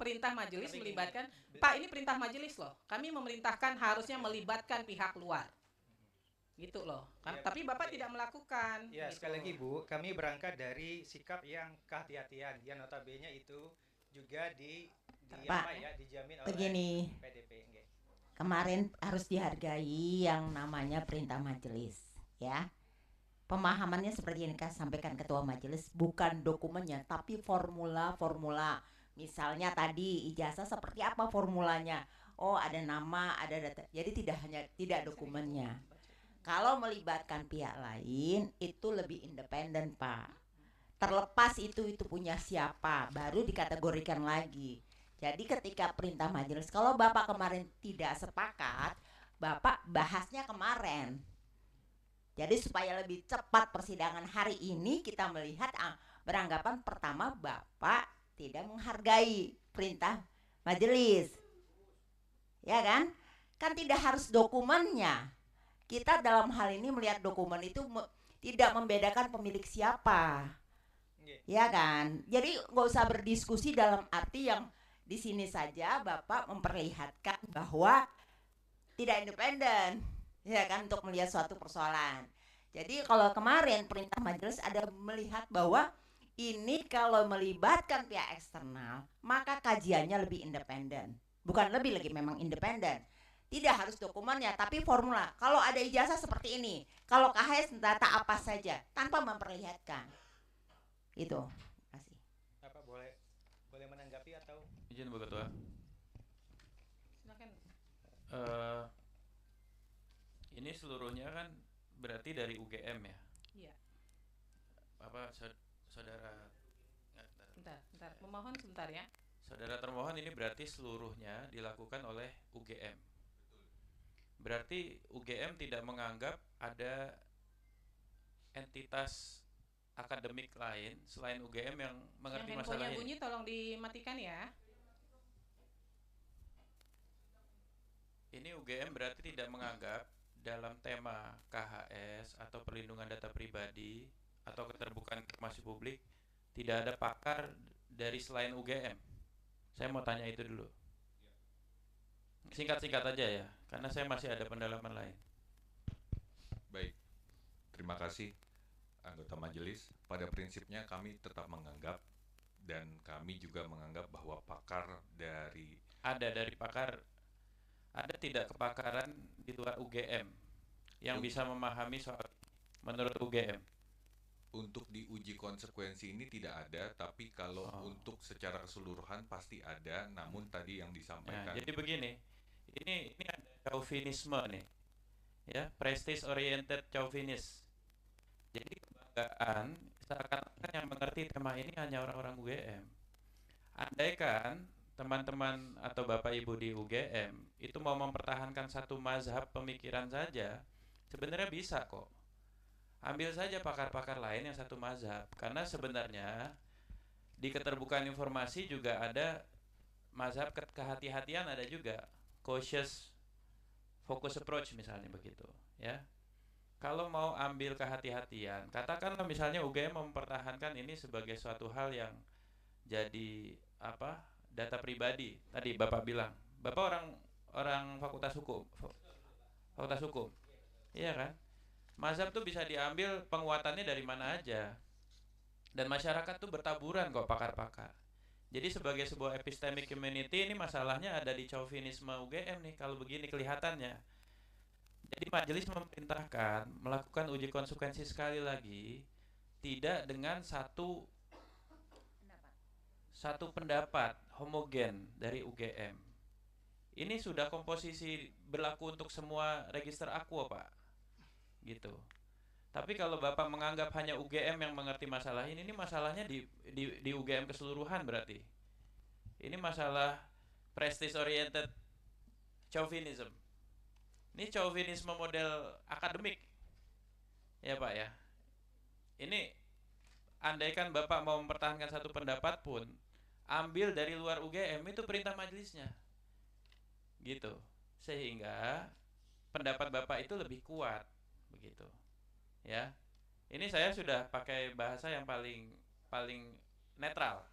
perintah majelis Tapi melibatkan, gini, Pak ini perintah majelis loh. Kami memerintahkan harusnya melibatkan pihak luar. Gitu loh. Kan? Ya, Tapi Bapak oke. tidak melakukan. Ya, gitu. sekali lagi Bu, kami berangkat dari sikap yang kehati-hatian yang notabene itu juga Pak, dijamin oleh begini. PDP. Nggih. Kemarin harus dihargai yang namanya perintah majelis, ya. Pemahamannya seperti yang sampaikan ketua majelis, bukan dokumennya tapi formula-formula. Misalnya tadi ijazah seperti apa formulanya? Oh, ada nama, ada data. Jadi tidak dokumennya. Kalau melibatkan pihak lain itu lebih independen, Pak. Terlepas itu punya siapa, baru dikategorikan lagi. Jadi ketika perintah majelis, kalau Bapak kemarin tidak sepakat, Bapak bahasnya kemarin. Jadi supaya lebih cepat persidangan hari ini kita melihat beranggapan pertama Bapak tidak menghargai perintah majelis. Ya kan? Kan tidak harus dokumennya. Kita dalam hal ini melihat dokumen itu tidak membedakan pemilik siapa. Ya kan? Jadi nggak usah berdiskusi dalam arti yang di sini saja Bapak memperlihatkan bahwa tidak independen, ya kan, untuk melihat suatu persoalan. Jadi kalau kemarin perintah majelis ada melihat bahwa ini kalau melibatkan pihak eksternal, maka kajiannya lebih independen. Bukan lebih lagi, memang independen. Tidak harus dokumennya, tapi formula. Kalau ada ijazah seperti ini, kalau KHS data apa saja, tanpa memperlihatkan. Itu. Terima kasih. Apa boleh menanggapi atau Izin Bu Ketua. Silakan. Ini seluruhnya kan berarti dari UGM ya? Iya. Apa saudara? Bentar. Memohon sebentar ya. Saudara termohon ini berarti seluruhnya dilakukan oleh UGM. Berarti UGM tidak menganggap ada entitas akademik lain selain UGM yang mengerti Yang masalah handphonenya ini. bunyi tolong dimatikan ya. Ini UGM berarti tidak menganggap dalam tema KHS atau perlindungan data pribadi atau keterbukaan informasi publik tidak ada pakar dari selain UGM. Saya mau tanya itu dulu. Singkat-singkat aja ya, karena saya masih ada pendalaman lain. Baik, terima kasih anggota majelis. Pada prinsipnya kami tetap menganggap dan kami juga menganggap bahwa pakar dari pakar, ada tidak kepakaran di luar UGM yang bisa memahami soal menurut UGM? Untuk diuji konsekuensi ini tidak ada, tapi kalau untuk secara keseluruhan pasti ada. Namun tadi yang disampaikan. Nah, jadi begini, ini ada chauvinisme nih, ya, prestige oriented chauvinis. Jadi kebanggaan seakan-akan yang mengerti tema ini hanya orang-orang UGM. Andaikan teman-teman atau bapak ibu di UGM itu mau mempertahankan satu mazhab pemikiran saja, sebenarnya bisa kok. Ambil saja pakar-pakar lain yang satu mazhab, karena sebenarnya di keterbukaan informasi juga ada mazhab kehati-hatian, ada juga cautious focus approach misalnya begitu, ya. Kalau mau ambil kehati-hatian, katakanlah misalnya UGM mempertahankan ini sebagai suatu hal yang jadi apa? Data pribadi. Tadi Bapak bilang, Bapak orang fakultas hukum. Fakultas hukum. Iya kan? Mazhab tuh bisa diambil penguatannya dari mana aja. Dan masyarakat tuh bertaburan kok pakar-pakar. Jadi sebagai sebuah epistemic community, ini masalahnya ada di chauvinisme UGM nih kalau begini kelihatannya. Jadi majelis memerintahkan melakukan uji konsekuensi sekali lagi, tidak dengan satu pendapat homogen dari UGM. Ini sudah komposisi berlaku untuk semua register Aqua, Pak. Gitu. Tapi kalau Bapak menganggap hanya UGM yang mengerti masalah ini masalahnya di UGM keseluruhan berarti. Ini masalah prestige oriented chauvinism. Ini chauvinisme model akademik. Ya Pak ya. Ini andaikan Bapak mau mempertahankan satu pendapat pun, ambil dari luar UGM, itu perintah majelisnya. Gitu. Sehingga pendapat Bapak itu lebih kuat, begitu. Ya. Ini saya sudah pakai bahasa yang paling netral.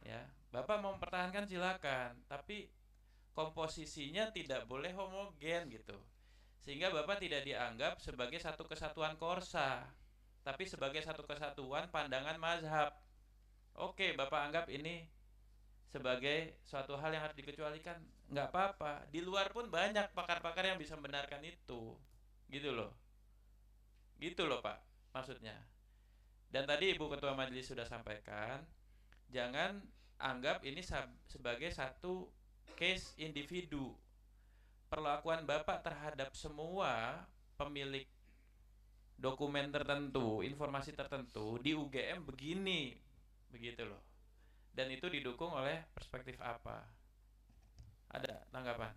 Ya. Bapak mau mempertahankan silakan, tapi komposisinya tidak boleh homogen gitu. Sehingga Bapak tidak dianggap sebagai satu kesatuan korsa, tapi sebagai satu kesatuan pandangan mazhab. Oke, Bapak anggap ini sebagai suatu hal yang harus dikecualikan, nggak apa-apa. Di luar pun banyak pakar-pakar yang bisa membenarkan itu, gitu loh Pak maksudnya. Dan tadi Ibu Ketua Majelis sudah sampaikan, jangan anggap ini sebagai satu case individu. Perlakuan Bapak terhadap semua pemilik dokumen tertentu, informasi tertentu di UGM begini, begitu loh. Dan itu didukung oleh perspektif apa? Ada tanggapan?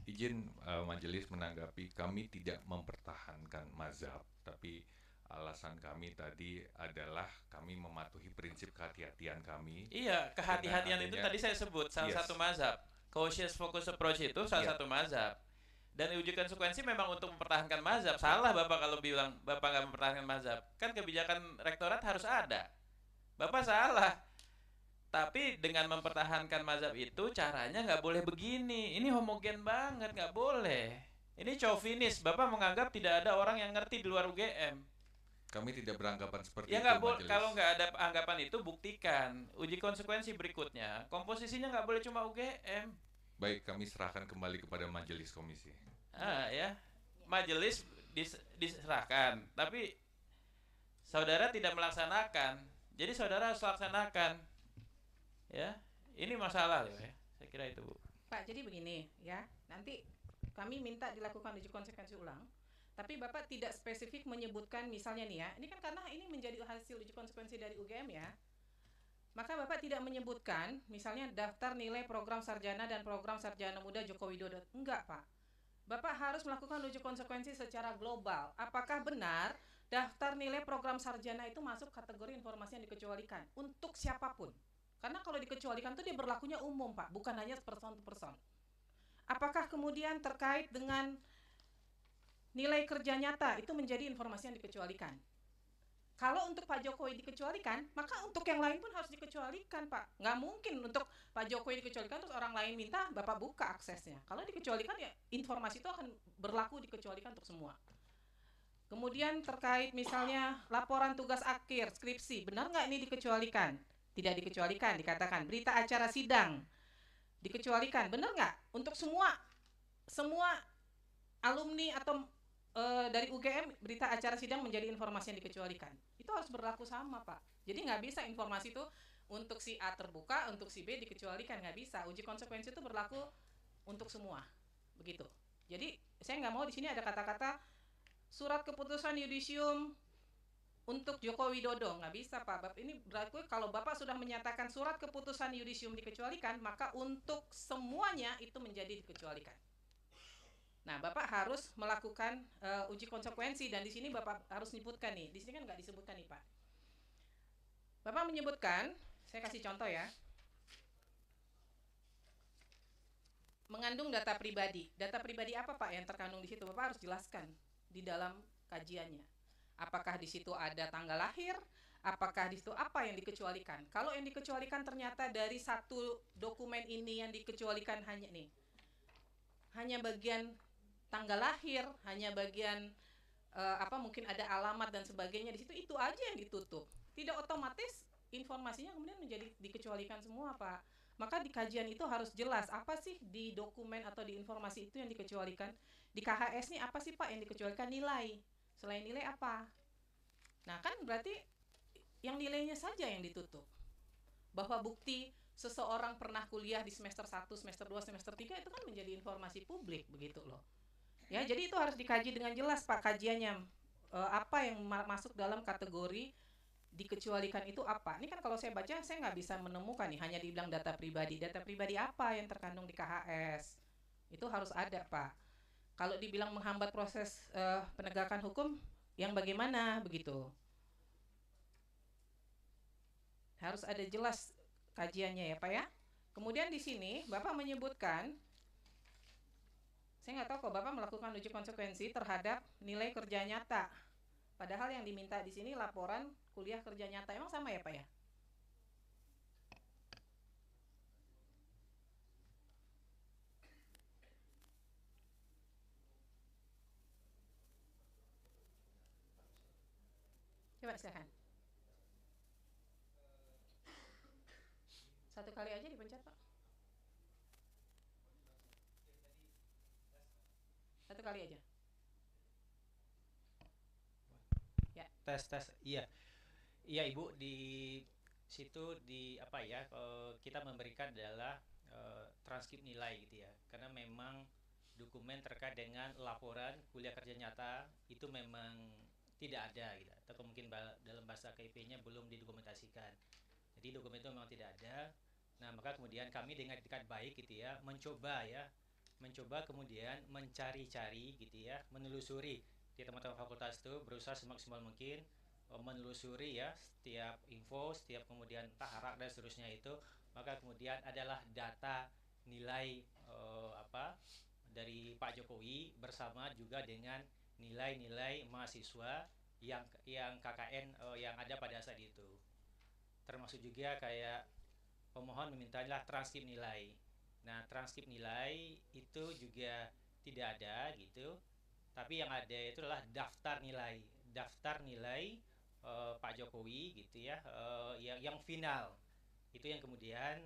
Izin majelis menanggapi, kami tidak mempertahankan mazhab, tapi alasan kami tadi adalah kami mematuhi prinsip kehati-hatian kami. Iya, kehati-hatian itu tadi saya sebut salah satu mazhab. Cautious focus approach itu salah satu mazhab. Dan uji konsekuensi memang untuk mempertahankan mazhab. Salah Bapak kalau bilang Bapak nggak mempertahankan mazhab. Kan kebijakan rektorat harus ada. Bapak salah. Tapi dengan mempertahankan mazhab itu caranya nggak boleh begini. Ini homogen banget, nggak boleh. Ini chauvinis. Bapak menganggap tidak ada orang yang ngerti di luar UGM. Kami tidak beranggapan seperti ya itu. Kalau nggak ada anggapan itu, buktikan. Uji konsekuensi berikutnya, komposisinya nggak boleh cuma UGM. Baik, kami serahkan kembali kepada majelis komisi. Ya, majelis diserahkan, tapi saudara tidak melaksanakan. Jadi saudara harus laksanakan. Ya, ini masalah loh ya. Saya kira itu, Bu. Pak, jadi begini ya. Nanti kami minta dilakukan uji konsekuensi ulang. Tapi Bapak tidak spesifik menyebutkan misalnya nih ya, ini kan karena ini menjadi hasil uji konsekuensi dari UGM ya. Maka Bapak tidak menyebutkan misalnya daftar nilai program sarjana dan program sarjana muda Joko Widodo. Enggak, Pak. Bapak harus melakukan uji konsekuensi secara global. Apakah benar daftar nilai program sarjana itu masuk kategori informasi yang dikecualikan untuk siapapun? Karena kalau dikecualikan itu dia berlakunya umum, Pak, bukan hanya person to person. Apakah kemudian terkait dengan nilai kerja nyata itu menjadi informasi yang dikecualikan? Kalau untuk Pak Jokowi dikecualikan, maka untuk yang lain pun harus dikecualikan, Pak. Nggak mungkin untuk Pak Jokowi dikecualikan terus orang lain minta Bapak buka aksesnya. Kalau dikecualikan ya informasi itu akan berlaku dikecualikan untuk semua. Kemudian terkait misalnya laporan tugas akhir, skripsi, benar nggak ini dikecualikan? Tidak dikecualikan, dikatakan. Berita acara sidang dikecualikan, benar nggak? Untuk semua alumni atau dari UGM berita acara sidang menjadi informasi yang dikecualikan. Itu harus berlaku sama, Pak. Jadi nggak bisa informasi itu untuk si A terbuka, untuk si B dikecualikan, nggak bisa. Uji konsekuensi itu berlaku untuk semua, begitu. Jadi saya nggak mau di sini ada kata-kata surat keputusan yudisium untuk Joko Widodo, nggak bisa, Pak. Bapak ini berlaku kalau Bapak sudah menyatakan surat keputusan yudisium dikecualikan, maka untuk semuanya itu menjadi dikecualikan. Nah, Bapak harus melakukan uji konsekuensi dan di sini Bapak harus menyebutkan nih. Di sini kan nggak disebutkan nih, Pak. Bapak menyebutkan, saya kasih contoh ya. Mengandung data pribadi. Data pribadi apa, Pak, yang terkandung di situ? Bapak harus jelaskan di dalam kajiannya. Apakah di situ ada tanggal lahir? Apakah di situ apa yang dikecualikan? Kalau yang dikecualikan ternyata dari satu dokumen ini yang dikecualikan hanya bagian tanggal lahir, hanya bagian mungkin ada alamat dan sebagainya di situ, itu aja yang ditutup. Tidak otomatis informasinya kemudian menjadi dikecualikan semua, Pak. Maka di kajian itu harus jelas apa sih di dokumen atau di informasi itu yang dikecualikan. Di KHS nih apa sih, Pak, yang dikecualikan? Nilai. Selain nilai apa? Nah, kan berarti yang nilainya saja yang ditutup. Bahwa bukti seseorang pernah kuliah di semester 1, semester 2, semester 3 itu kan menjadi informasi publik, begitu loh. Ya, jadi itu harus dikaji dengan jelas, Pak, kajiannya. apa yang masuk dalam kategori dikecualikan itu apa. Ini kan kalau saya baca saya nggak bisa menemukan nih, hanya dibilang data pribadi. Data pribadi apa yang terkandung di KHS? Itu harus ada, Pak. Kalau dibilang menghambat proses penegakan hukum, yang bagaimana begitu? Harus ada jelas kajiannya ya, Pak ya. Kemudian di sini Bapak menyebutkan, saya nggak tahu kok Bapak melakukan uji konsekuensi terhadap nilai kerja nyata. Padahal yang diminta di sini laporan kuliah kerja nyata. Emang sama ya, Pak ya? Coba silakan. Satu kali aja dipencet, Pak. Satu kali aja. Ya. Tes. Iya. Iya, Ibu, di situ di apa ya? Kita memberikan adalah transkrip nilai gitu ya. Karena memang dokumen terkait dengan laporan kuliah kerja nyata itu memang tidak ada gitu. Atau mungkin dalam bahasa KIP-nya belum didokumentasikan. Jadi dokumen itu memang tidak ada. Nah, maka kemudian kami dengan etikat baik gitu ya, mencoba kemudian mencari-cari gitu ya, menelusuri di teman-teman fakultas itu, berusaha semaksimal mungkin menelusuri ya setiap info, setiap kemudian taharak dan seterusnya itu. Maka kemudian adalah data nilai dari Pak Jokowi bersama juga dengan nilai-nilai mahasiswa yang KKN yang ada pada saat itu. Termasuk juga kayak pemohon memintalah transkrip nilai. Nah, transkrip nilai itu juga tidak ada gitu. Tapi yang ada itu adalah daftar nilai Pak Jokowi gitu ya, yang final. Itu yang kemudian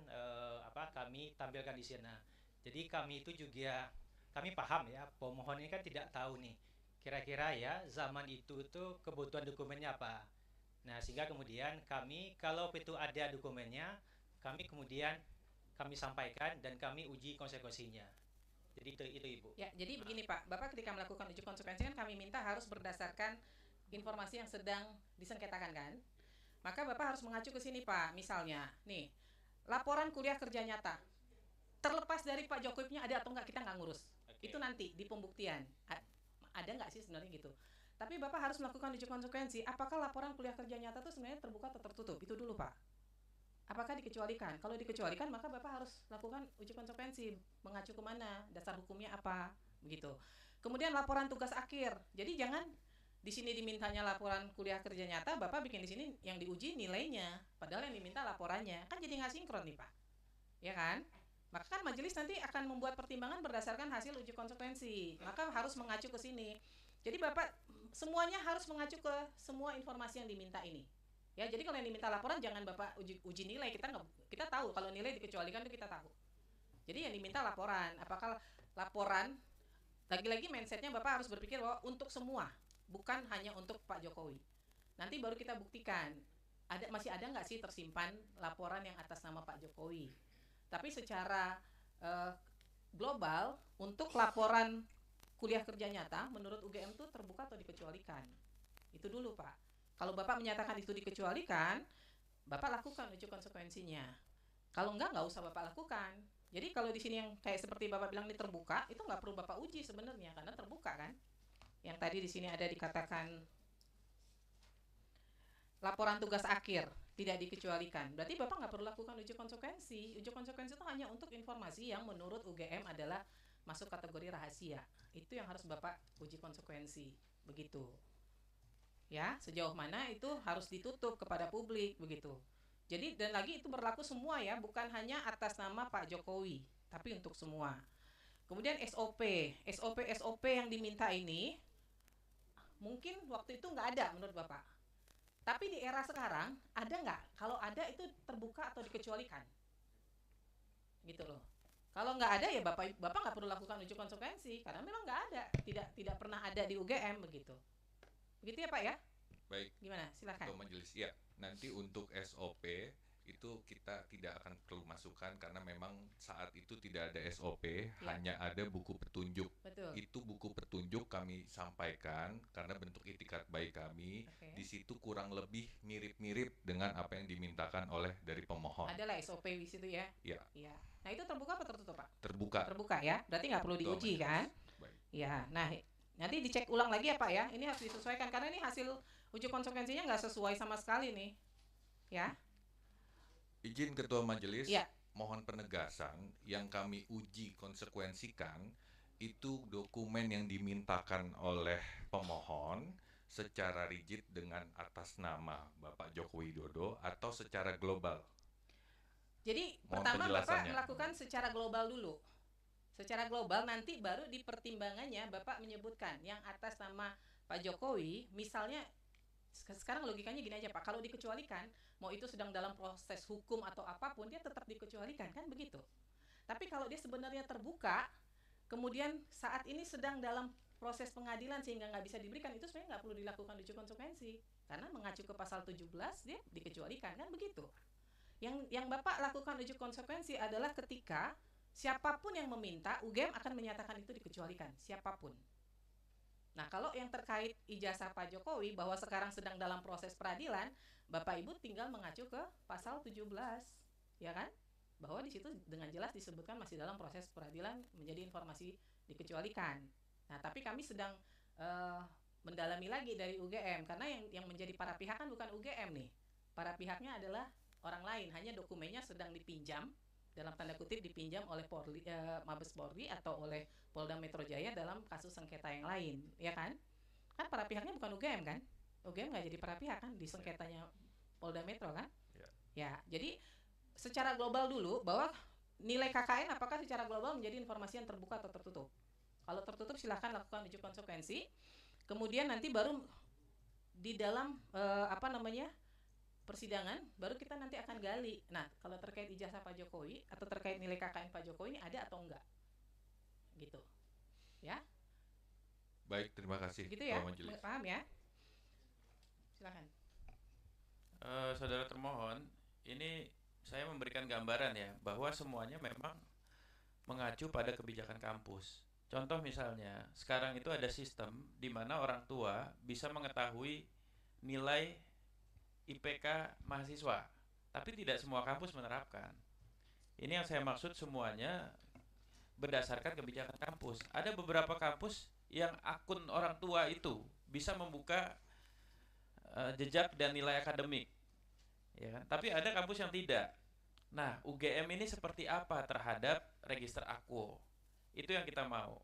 kami tampilkan di sana. Jadi kami itu juga kami paham ya, pemohon ini kan tidak tahu nih kira-kira ya zaman itu tuh kebutuhan dokumennya apa. Nah, sehingga kemudian kami kalau itu ada dokumennya, kami kemudian kami sampaikan dan kami uji konsekuensinya. Jadi itu Ibu. Ya, jadi begini Pak, Bapak ketika melakukan uji konsekuensi kan kami minta harus berdasarkan informasi yang sedang disengketakan kan. Maka Bapak harus mengacu ke sini Pak. Misalnya, nih, laporan kuliah kerja nyata. Terlepas dari Pak Jokowi-nya ada atau enggak, kita nggak ngurus. Okay. Itu nanti di pembuktian. Ada nggak sih sebenarnya gitu. Tapi Bapak harus melakukan uji konsekuensi. Apakah laporan kuliah kerja nyata itu sebenarnya terbuka atau tertutup? Itu dulu Pak. Apakah dikecualikan? Kalau dikecualikan maka Bapak harus lakukan uji konsekuensi, mengacu kemana, dasar hukumnya apa, begitu. Kemudian laporan tugas akhir. Jadi jangan di sini dimintanya laporan kuliah kerja nyata, Bapak bikin di sini yang diuji nilainya, padahal yang diminta laporannya. Kan jadi nggak sinkron nih Pak. Ya kan? Maka kan majelis nanti akan membuat pertimbangan berdasarkan hasil uji konsekuensi. Maka harus mengacu ke sini. Jadi Bapak semuanya harus mengacu ke semua informasi yang diminta ini. Ya, jadi kalau yang diminta laporan jangan Bapak uji nilai, kita tahu kalau nilai dikecualikan itu kita tahu. Jadi yang diminta laporan, apakah laporan lagi-lagi mindsetnya Bapak harus berpikir bahwa untuk semua, bukan hanya untuk Pak Jokowi. Nanti baru kita buktikan masih ada nggak sih tersimpan laporan yang atas nama Pak Jokowi. Tapi secara global untuk laporan kuliah kerja nyata menurut UGM itu terbuka atau dikecualikan. Itu dulu Pak. Kalau Bapak menyatakan itu dikecualikan, Bapak lakukan uji konsekuensinya. Kalau nggak usah Bapak lakukan. Jadi kalau di sini yang kayak seperti Bapak bilang ini terbuka, itu nggak perlu Bapak uji sebenarnya karena terbuka kan. Yang tadi di sini ada dikatakan laporan tugas akhir tidak dikecualikan. Berarti Bapak nggak perlu lakukan uji konsekuensi. Uji konsekuensi itu hanya untuk informasi yang menurut UGM adalah masuk kategori rahasia. Itu yang harus Bapak uji konsekuensi. Begitu. Ya, sejauh mana itu harus ditutup kepada publik begitu. Jadi dan lagi itu berlaku semua ya, bukan hanya atas nama Pak Jokowi, tapi untuk semua. Kemudian SOP yang diminta ini mungkin waktu itu nggak ada menurut Bapak. Tapi di era sekarang ada nggak? Kalau ada itu terbuka atau dikecualikan? Gitu loh. Kalau nggak ada ya Bapak nggak perlu lakukan uji konsekuensi karena memang nggak ada, tidak pernah ada di UGM begitu. Begitu ya Pak ya? Baik. Gimana? Silakan. Untuk majelis ya. Nanti untuk SOP itu kita tidak akan perlu masukkan karena memang saat itu tidak ada SOP, ya. Hanya ada buku petunjuk. Betul. Betul. Itu buku petunjuk kami sampaikan karena bentuk itikat baik kami. Oke. Di situ kurang lebih mirip-mirip dengan apa yang dimintakan oleh dari pemohon. Adalah SOP di situ ya. Iya. Iya. Nah itu terbuka apa tertutup Pak? Terbuka. Terbuka ya. Berarti nggak perlu Betul, diuji Majelis. kan? Baik. Iya. Nah nanti dicek ulang lagi ya Pak ya. Ini harus disesuaikan karena ini hasil uji konsekuensinya nggak sesuai sama sekali nih. Ya. Izin Ketua Majelis, Iya. mohon penegasan yang kami uji konsekuensikan itu dokumen yang dimintakan oleh pemohon secara rigid dengan atas nama Bapak Joko Widodo atau secara global. Jadi Mohon pertama Bapak penjelasannya. melakukan secara global dulu. Secara global nanti baru di pertimbangannya Bapak menyebutkan yang atas nama Pak Jokowi, misalnya sekarang logikanya gini aja Pak, kalau dikecualikan, mau itu sedang dalam proses hukum atau apapun, dia tetap dikecualikan, kan begitu. Tapi kalau dia sebenarnya terbuka, kemudian saat ini sedang dalam proses pengadilan sehingga nggak bisa diberikan, itu sebenarnya nggak perlu dilakukan uji konsekuensi. Karena mengacu ke pasal 17, dia dikecualikan, kan begitu. Yang Bapak lakukan uji konsekuensi adalah ketika siapapun yang meminta, UGM akan menyatakan itu dikecualikan, siapapun. Nah, kalau yang terkait ijazah Pak Jokowi bahwa sekarang sedang dalam proses peradilan, Bapak Ibu tinggal mengacu ke pasal 17, ya kan? Bahwa di situ dengan jelas disebutkan masih dalam proses peradilan menjadi informasi dikecualikan. Nah, tapi kami sedang mendalami lagi dari UGM karena yang menjadi para pihak kan bukan UGM nih. Para pihaknya adalah orang lain, hanya dokumennya sedang dipinjam dalam tanda kutip dipinjam oleh Polri, Mabes Polri atau oleh Polda Metro Jaya dalam kasus sengketa yang lain, ya kan? Kan para pihaknya bukan UGM kan? UGM nggak jadi para pihak kan di sengketanya Polda Metro kan? Ya, jadi secara global dulu bahwa nilai KKN apakah secara global menjadi informasi yang terbuka atau tertutup. Kalau tertutup silahkan lakukan uji konsekuensi. Kemudian nanti baru di dalam persidangan baru kita nanti akan gali. Nah, kalau terkait ijazah Pak Jokowi atau terkait nilai KKN Pak Jokowi ini ada atau enggak? Gitu. Ya. Baik, terima kasih. Gitu ya. Ketua Majelis. Paham ya? Silakan. Saudara termohon, ini saya memberikan gambaran ya bahwa semuanya memang mengacu pada kebijakan kampus. Contoh misalnya, sekarang itu ada sistem di mana orang tua bisa mengetahui nilai IPK mahasiswa, tapi tidak semua kampus menerapkan. Ini yang saya maksud semuanya berdasarkan kebijakan kampus. Ada beberapa kampus yang akun orang tua itu bisa membuka jejak dan nilai akademik, ya kan? Tapi ada kampus yang tidak. Nah, UGM ini seperti apa terhadap register akwo? Itu yang kita mau.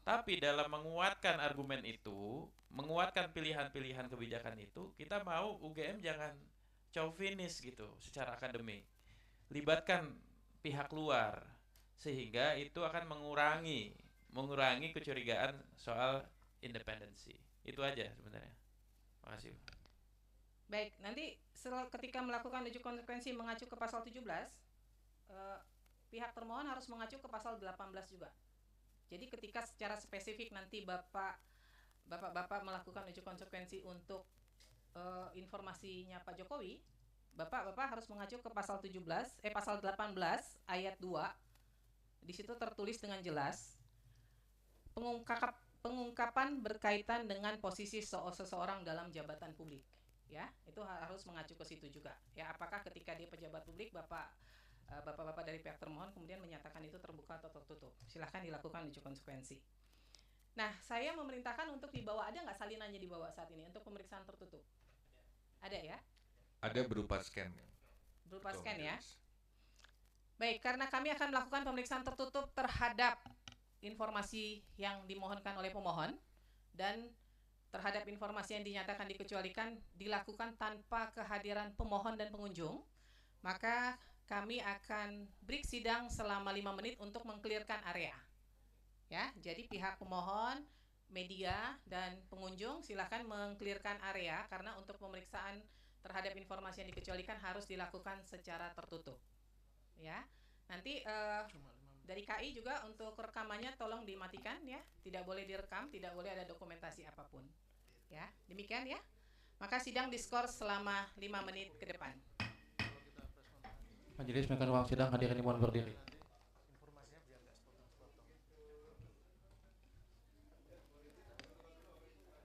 Tapi dalam menguatkan argumen itu, menguatkan pilihan-pilihan kebijakan itu, kita mau UGM jangan chauvinis gitu secara akademik. Libatkan pihak luar sehingga itu akan mengurangi kecurigaan soal independensi. Itu aja sebenarnya. Makasih. Baik, nanti ketika melakukan uji konsekuensi mengacu ke pasal 17, pihak termohon harus mengacu ke pasal 18 juga. Jadi ketika secara spesifik nanti Bapak melakukan uji konsekuensi untuk informasinya Pak Jokowi, Bapak harus mengacu ke pasal 18 ayat 2. Di situ tertulis dengan jelas pengungkapan berkaitan dengan posisi seseorang dalam jabatan publik. Ya, itu harus mengacu ke situ juga. Ya, apakah ketika dia pejabat publik Bapak-bapak dari pihak termohon kemudian menyatakan itu terbuka atau tertutup. Silahkan dilakukan uji konsekuensi. Nah, saya memerintahkan untuk dibawa, ada nggak salinannya dibawa saat ini untuk pemeriksaan tertutup? Ada ya? Ada berupa scan. Berupa scan ya? Baik, karena kami akan melakukan pemeriksaan tertutup terhadap informasi yang dimohonkan oleh pemohon dan terhadap informasi yang dinyatakan dikecualikan dilakukan tanpa kehadiran pemohon dan pengunjung, maka kami akan break sidang selama 5 menit untuk meng-clearkan area. Ya, jadi pihak pemohon, media, dan pengunjung silakan meng-clearkan area karena untuk pemeriksaan terhadap informasi yang dikecualikan harus dilakukan secara tertutup. Ya, nanti dari KI juga untuk rekamannya tolong dimatikan ya, tidak boleh direkam, tidak boleh ada dokumentasi apapun. Ya, demikian ya. Maka sidang diskors selama 5 menit ke depan. Majelis mengadakan ruang sidang hadirin mohon berdiri.